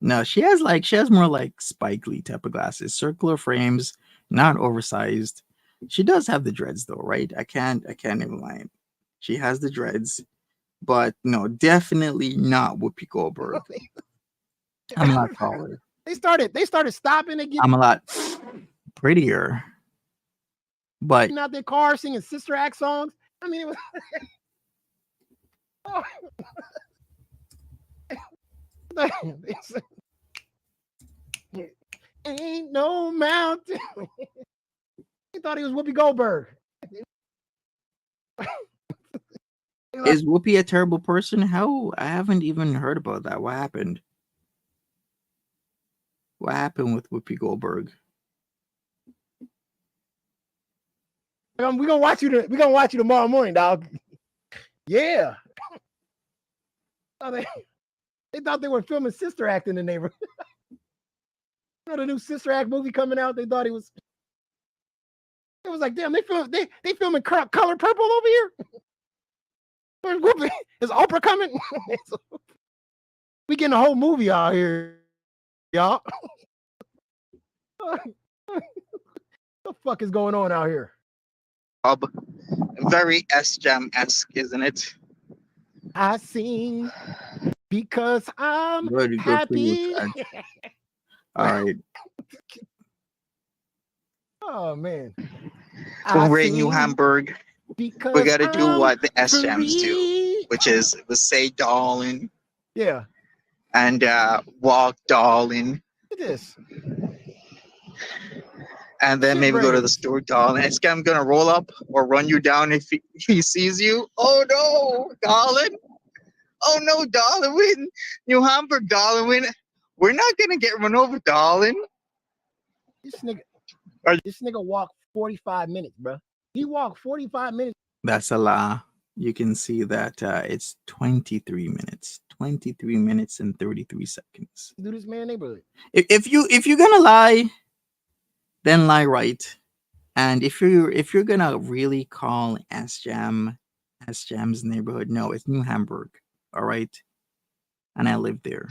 No, she has more like Spike Lee type of glasses, circular frames, not oversized. She does have the dreads though, right? I can't even lie. She has the dreads, but no, definitely not Whoopi Goldberg. I'm a lot taller. They started stopping again. I'm a lot prettier, but out their car singing Sister Act songs. I mean, it was. Ain't no mountain. He thought he was Whoopi Goldberg. Is Whoopi a terrible person? How? I haven't even heard about that. What happened? What happened with Whoopi Goldberg? We're gonna watch you. We're gonna watch you tomorrow morning, dog. Yeah. They thought they were filming Sister Act in the neighborhood. You know the new Sister Act movie coming out? They thought it was like, damn, they filming Color Purple over here. Is Oprah coming? We getting a whole movie out here, y'all. What the fuck is going on out here? Very S-Jam-esque, isn't it? I sing because I'm Good for you, happy. Chad. All right. Oh man. We're in New Hamburg. Because We gotta do what the S-Jams do, free. which is say darling Yeah. and walk darling. Look at this. And then Shit maybe go to the brains. store, darling. This guy gonna roll up or run you down if he sees you. Oh no, darling. Oh no, darling. We in New Hamburg, darling. We're not gonna get run over, darling. This nigga walked 45 minutes, bro. He walked 45 minutes. That's a lie. You can see that it's 23 minutes. 23 minutes and 33 seconds. Do this man neighborhood. If you're gonna lie, then lie right. And if you're gonna really call S-Jam's neighborhood, no, it's New Hamburg. All right. And I live there.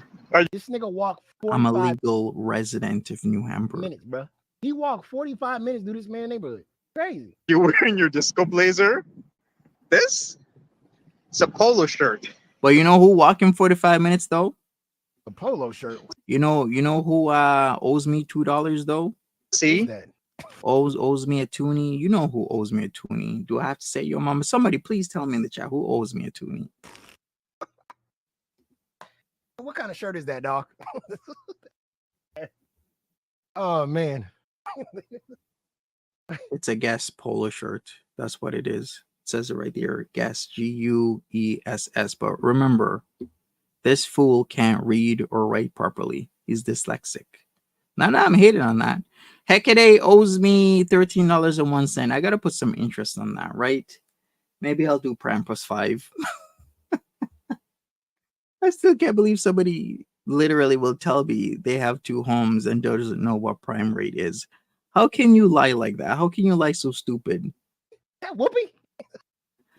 This nigga walked 45 I'm a legal resident of New Hamburg. minutes, bro. He walked 45 minutes to this man neighborhood. Crazy. You're wearing your disco blazer. This? It's a polo shirt. But you know who walked in 45 minutes though? A polo shirt. You know who owes me $2 though? See? That? Owes me a toonie. You know who owes me a toonie. Do I have to say your mama? Somebody please tell me in the chat who owes me a toonie. What kind of shirt is that, dog? Oh man. It's a Guess polo shirt. That's what it is. It says it right there. Guess, Guess. But remember, this fool can't read or write properly. He's dyslexic. Now I'm hating on that. Heckaday owes me $13.01. I gotta put some interest on that, right? Maybe I'll do Prime plus 5. I still can't believe somebody literally will tell me they have 2 homes and doesn't know what prime rate is. How can you lie like that? How can you lie so stupid? That whoopee?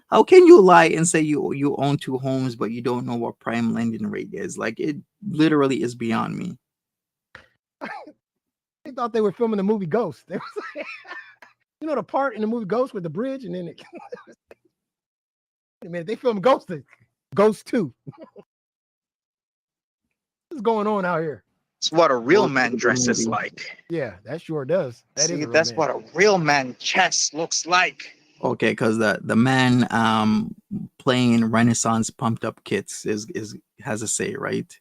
How can you lie and say you own 2 homes but you don't know what prime lending rate is? Like, it literally is beyond me. They thought they were filming the movie Ghost. They was like, you know the part in the movie Ghost with the bridge, and then it. Wait a minute, they filmed Ghost 2. What's going on out here? It's what a real man dresses like. Yeah, that sure does. See, that's what a real man chest looks like. Okay, because the man playing Renaissance pumped up kits has a say, right?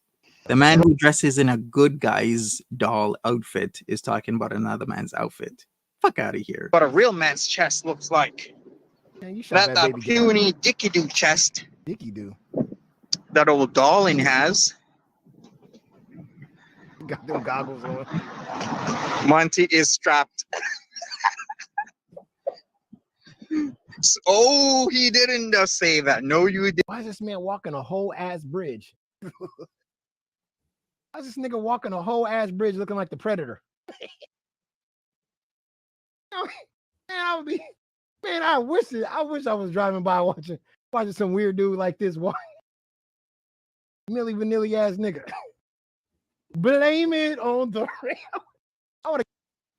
The man who dresses in a good guy's doll outfit is talking about another man's outfit. Fuck out of here. What a real man's chest looks like. Man, you Not that puny dicky-doo chest Dicky-doo. that old darling has. Got them goggles on. Monty is strapped. Oh, he didn't say that. No, you didn't. Why is this man walking a whole ass bridge? Why is this nigga walking a whole ass bridge looking like the Predator? Man, I wish I was driving by watching some weird dude like this walk. Milli Vanilli ass nigga. Blame it on the rail.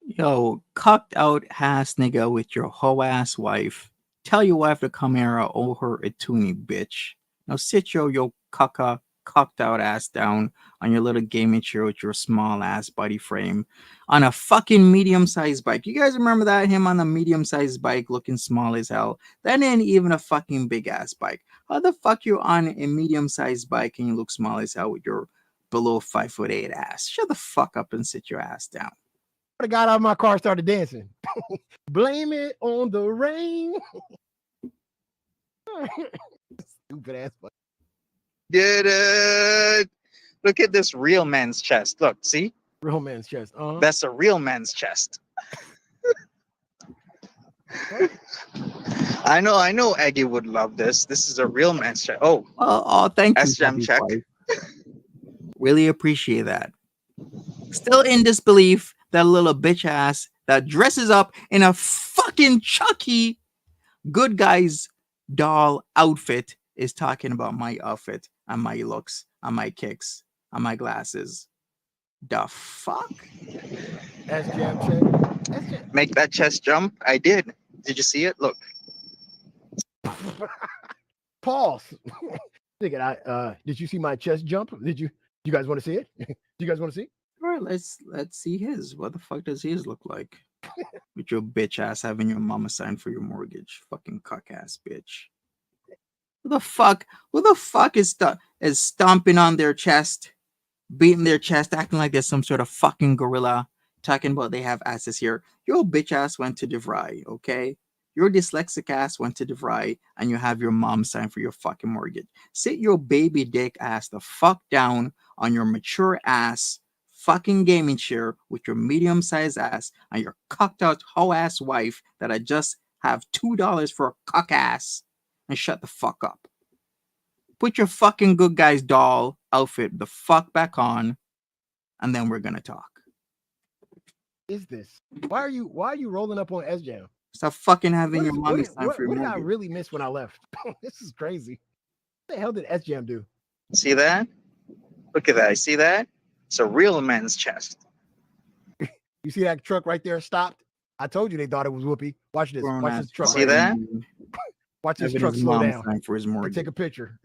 Yo, cocked out ass nigga with your hoe ass wife. Tell your wife to come here or owe her a toonie, bitch. Now sit your cocked out ass down on your little gaming chair with your small ass body frame on a fucking medium-sized bike. You guys remember that? Him on a medium-sized bike looking small as hell. That ain't even a fucking big ass bike. How the fuck you on a medium-sized bike and you look small as hell with your below 5'8" ass? Shut the fuck up and sit your ass down. I got out of my car and started dancing. Blame it on the rain. Stupid ass. Did it. Look at this real man's chest. Look, see? Real man's chest. That's a real man's chest. I know Eggy would love this. This is a real man's chest. Oh, thank you. S-Jam check. Really appreciate that. Still in disbelief that little bitch ass that dresses up in a fucking Chucky good guy's doll outfit is talking about my outfit and my looks and my kicks and my glasses. The fuck? SJM check. SJM. Make that chest jump. I did. Did you see it? Look. Pause. Did you see my chest jump? You guys want to see it? Do you guys want to see? All right, let's see his. What the fuck does his look like? With your bitch ass having your mama sign for your mortgage, fucking cuck ass bitch. Who the fuck? Who the fuck is stomping on their chest, beating their chest, acting like there's some sort of fucking gorilla, talking about they have asses here? Your bitch ass went to DeVry, okay? Your dyslexic ass went to DeVry, and you have your mom sign for your fucking mortgage. Sit your baby dick ass the fuck down on your mature ass fucking gaming chair with your medium-sized ass and your cucked out hoe ass wife that I just have $2 for a cuck ass, and shut the fuck up. Put your fucking good guy's doll outfit the fuck back on, and then we're gonna talk. Is this? Why are you rolling up on SJM? Stop fucking having your mommy sign for your What did I mortgage. really miss when I left? This is crazy. What the hell did SJM do? See that? Look at that. See that? It's a real man's chest. You see that truck right there stopped? I told you they thought it was Whoopi. Watch this. Watch this truck. See that? Watch this Having truck his slow mom down. sign for his And mortgage. take a picture.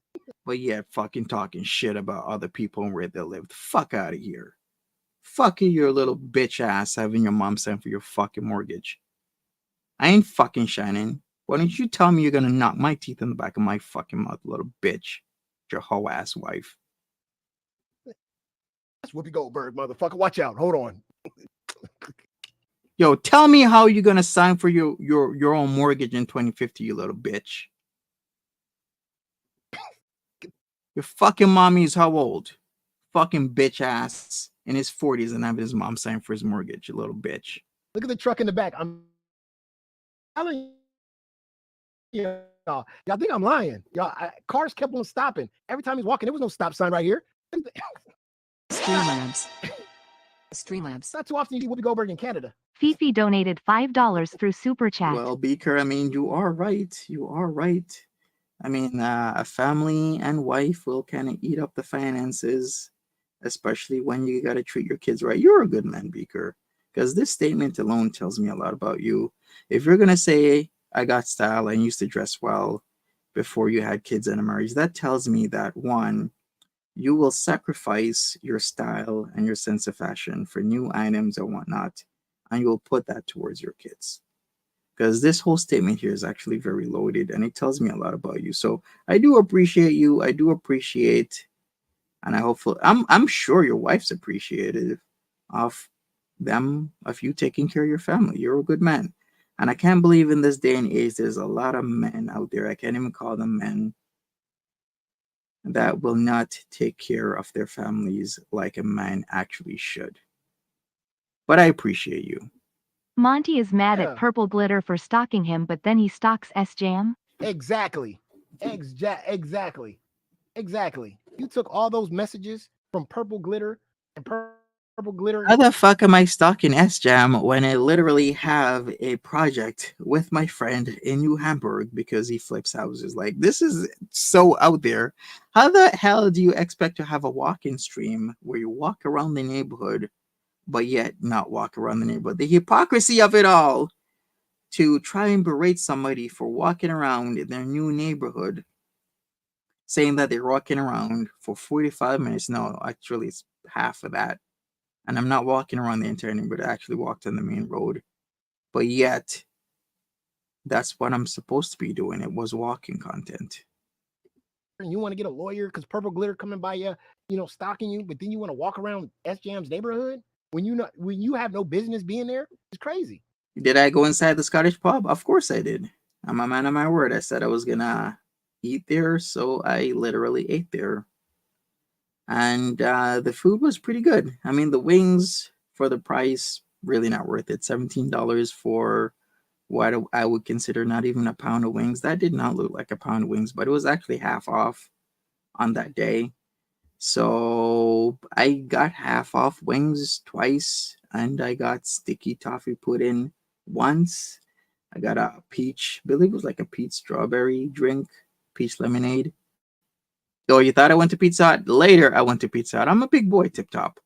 But yeah, fucking talking shit about other people and where they live. The fuck out of here. Fuck you, your little bitch ass having your mom sign for your fucking mortgage. I ain't fucking shining. Why don't you tell me you're gonna knock my teeth in the back of my fucking mouth, little bitch? Your hoe ass wife. That's Whoopi Goldberg, motherfucker. Watch out. Hold on. Yo, tell me how you're gonna sign for your own mortgage in 2050, you little bitch. Your fucking mommy is how old? Fucking bitch ass in his 40s and having his mom sign for his mortgage, you little bitch. Look at the truck in the back. I'm telling y'all think I'm lying. Cars kept on stopping. Every time he's walking, there was no stop sign right here. Streamlabs. Streamlabs. Not too often you see Whoopi Goldberg in Canada. Fifi donated $5 through Super Chat. Well, Beaker, I mean, you are right. You are right. I mean, a family and wife will kind of eat up the finances, especially when you got to treat your kids right. You're a good man, Beaker, because this statement alone tells me a lot about you. If you're going to say, I got style and used to dress well before you had kids and a marriage, that tells me that, one, you will sacrifice your style and your sense of fashion for new items and whatnot, and you will put that towards your kids. Because this whole statement here is actually very loaded and it tells me a lot about you. So I do appreciate you. I do appreciate, and I hopefully I'm sure your wife's appreciative of you taking care of your family. You're a good man. And I can't believe in this day and age there's a lot of men out there, I can't even call them men, that will not take care of their families like a man actually should. But I appreciate you. Monty is mad Yeah. at Purple Glitter for stalking him, but then he stalks S-Jam. Exactly. Exactly. You took all those messages from Purple Glitter and Purple Glitter. How the fuck am I stalking S-Jam when I literally have a project with my friend in New Hamburg because he flips houses? Like, this is so out there. How the hell do you expect to have a walk-in stream where you walk around the neighborhood but yet not walk around the neighborhood? The hypocrisy of it all, to try and berate somebody for walking around in their new neighborhood, saying that they're walking around for 45 minutes. No, actually, it's half of that. And I'm not walking around the entire neighborhood. I actually walked on the main road. But yet, that's what I'm supposed to be doing. It was walking content. And you want to get a lawyer because Purple Glitter coming by you, stalking you, but then you want to walk around S-Jam's neighborhood when you have no business being there? It's crazy. Did I go inside the Scottish pub? Of course I did. I'm a man of my word. I said I was gonna eat there, so I literally ate there. And the food was pretty good. I mean, the wings for the price, really not worth it. $17 for what I would consider not even a pound of wings. That did not look like a pound of wings, but it was actually half off on that day. So I got half off wings twice, and I got sticky toffee pudding once. I got a peach, I believe it was like a peach strawberry drink, peach lemonade. Oh, you thought I went to Pizza Hut? Later, I went to Pizza Hut. I'm a big boy, Tip Top.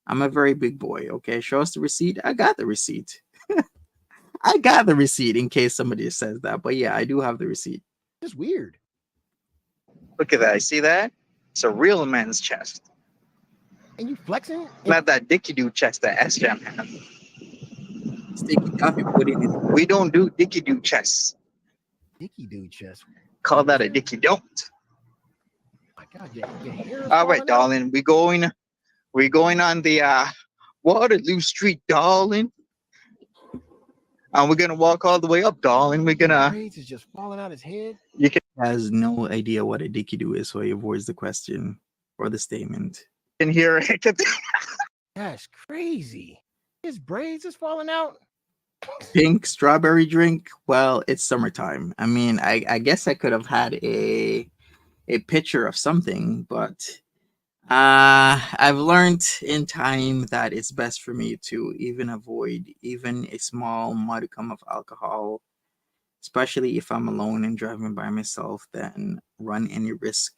I'm a very big boy. Okay, show us the receipt. I got the receipt. I got the receipt in case somebody says that. But yeah, I do have the receipt. Just weird. Look at that. See that? It's a real man's chest. And you flexing? Not that Dicky Doo chest that S-Jam has. Sticky toffee pudding is We don't do Dicky Doo chests. Dicky dude chest. Call that a Dicky don't. My God, your hair is All right, falling out. darling. We're going on the Waterloo Street, darling. And we're gonna walk all the way up, darling. We're gonna. Braids is just falling out his head. You can has no idea what a dicky do is, so he avoids the question or the statement. hear it. That's crazy. His braids is falling out. Pink strawberry drink. Well, it's summertime. I mean, I guess I could have had a picture of something, but I've learned in time that it's best for me to even avoid even a small modicum of alcohol, especially if I'm alone and driving by myself, than run any risk,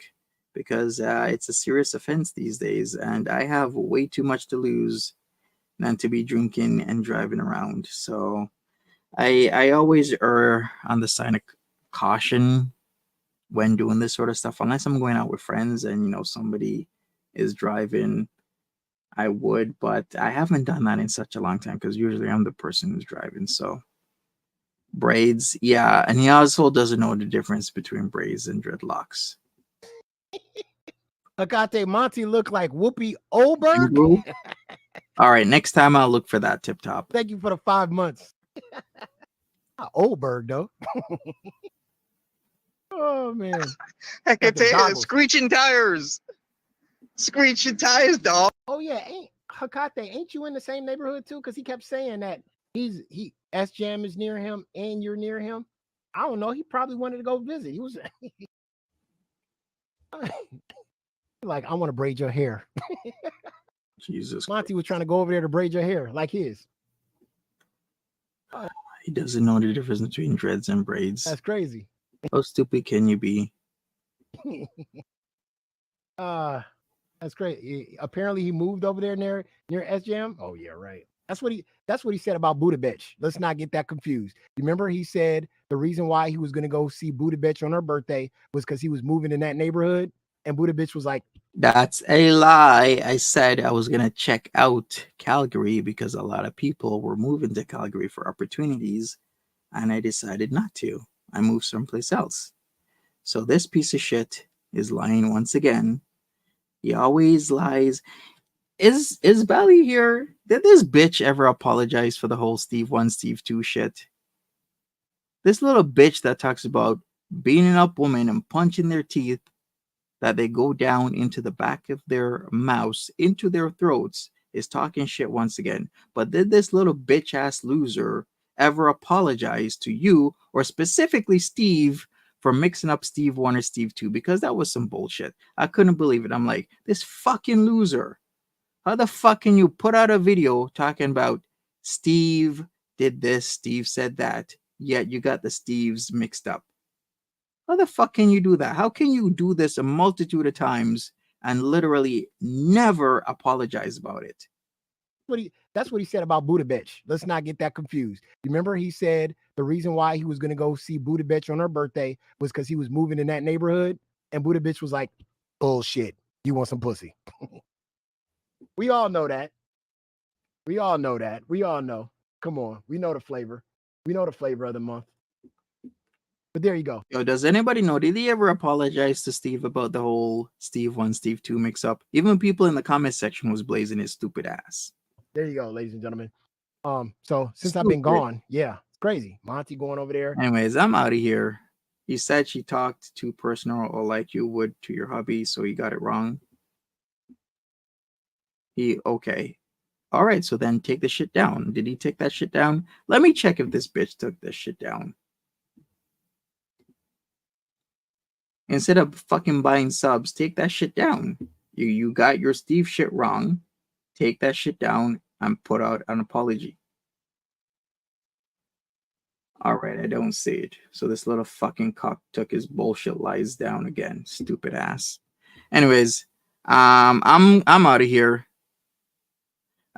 because it's a serious offense these days, and I have way too much to lose than to be drinking and driving around. So I always err on the side of caution when doing this sort of stuff, unless I'm going out with friends and somebody is driving. I would, but I haven't done that in such a long time because usually I'm the person who's driving. So braids, yeah, and he also doesn't know the difference between braids and dreadlocks. Agate Monty look like Whoopi Oberg. All right, next time I'll look for that, Tip Top. Thank you for the 5 months. Not Oberg though. Oh man. I can Got the tell you, goggles. screeching tires. Screeching tires, dog. Oh yeah, Hakate, ain't you in the same neighborhood too? Because he kept saying that he S-Jam is near him and you're near him. I don't know. He probably wanted to go visit. He was like, I want to braid your hair. Jesus, Monty was trying to go over there to braid your hair like his. he doesn't know the difference between dreads and braids. That's crazy. How stupid can you be? That's great. Apparently he moved over there near S-Jam. Oh yeah, right. That's what he said about Buddha Bitch. Let's not get that confused. Remember he said the reason why he was going to go see Buddha Bitch on her birthday was because he was moving in that neighborhood, and Buddha Bitch was like, That's a lie. I said I was gonna check out Calgary because a lot of people were moving to Calgary for opportunities, and I decided not to. I moved someplace else. So this piece of shit is lying once again. He always lies. Is Bally here? Did this bitch ever apologize for the whole Steve 1, Steve 2 shit? This little bitch that talks about beating up women and punching their teeth, that they go down into the back of their mouths, into their throats, is talking shit once again. But did this little bitch ass loser ever apologize to you, or specifically Steve, for mixing up Steve 1 or Steve 2? Because that was some bullshit. I couldn't believe it. I'm like, this fucking loser. How the fuck can you put out a video talking about Steve did this, Steve said that, yet you got the Steves mixed up? How the fuck can you do that? How can you do this a multitude of times and literally never apologize about it? That's what he said about Buddha Bitch. Let's not get that confused. Remember he said the reason why he was going to go see Buddha Bitch on her birthday was because he was moving in that neighborhood, and Buddha Bitch was like, bullshit. You want some pussy? We all know that. We all know that. We all know. Come on. We know the flavor. We know the flavor of the month. But there you go. Yo, does anybody know? Did he ever apologize to Steve about the whole Steve 1, Steve 2 mix up? Even people in the comment section was blazing his stupid ass. There you go, ladies and gentlemen. So since I've been gone, yeah, it's crazy. Monty going over there. Anyways, I'm out of here. He said she talked too personal, or like you would to your hubby, so he got it wrong. Okay. All right, so then take the shit down. Did he take that shit down? Let me check if this bitch took this shit down. Instead of fucking buying subs, take that shit down. You got your Steve shit wrong. Take that shit down and put out an apology. Alright, I don't see it. So this little fucking cock took his bullshit lies down again. Stupid ass. Anyways, I'm out of here.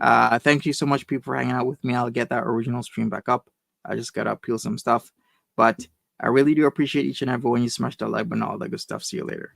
Thank you so much, people, for hanging out with me. I'll get that original stream back up. I just gotta peel some stuff. But I really do appreciate each and every one. You smash that like button, all that good stuff. See you later.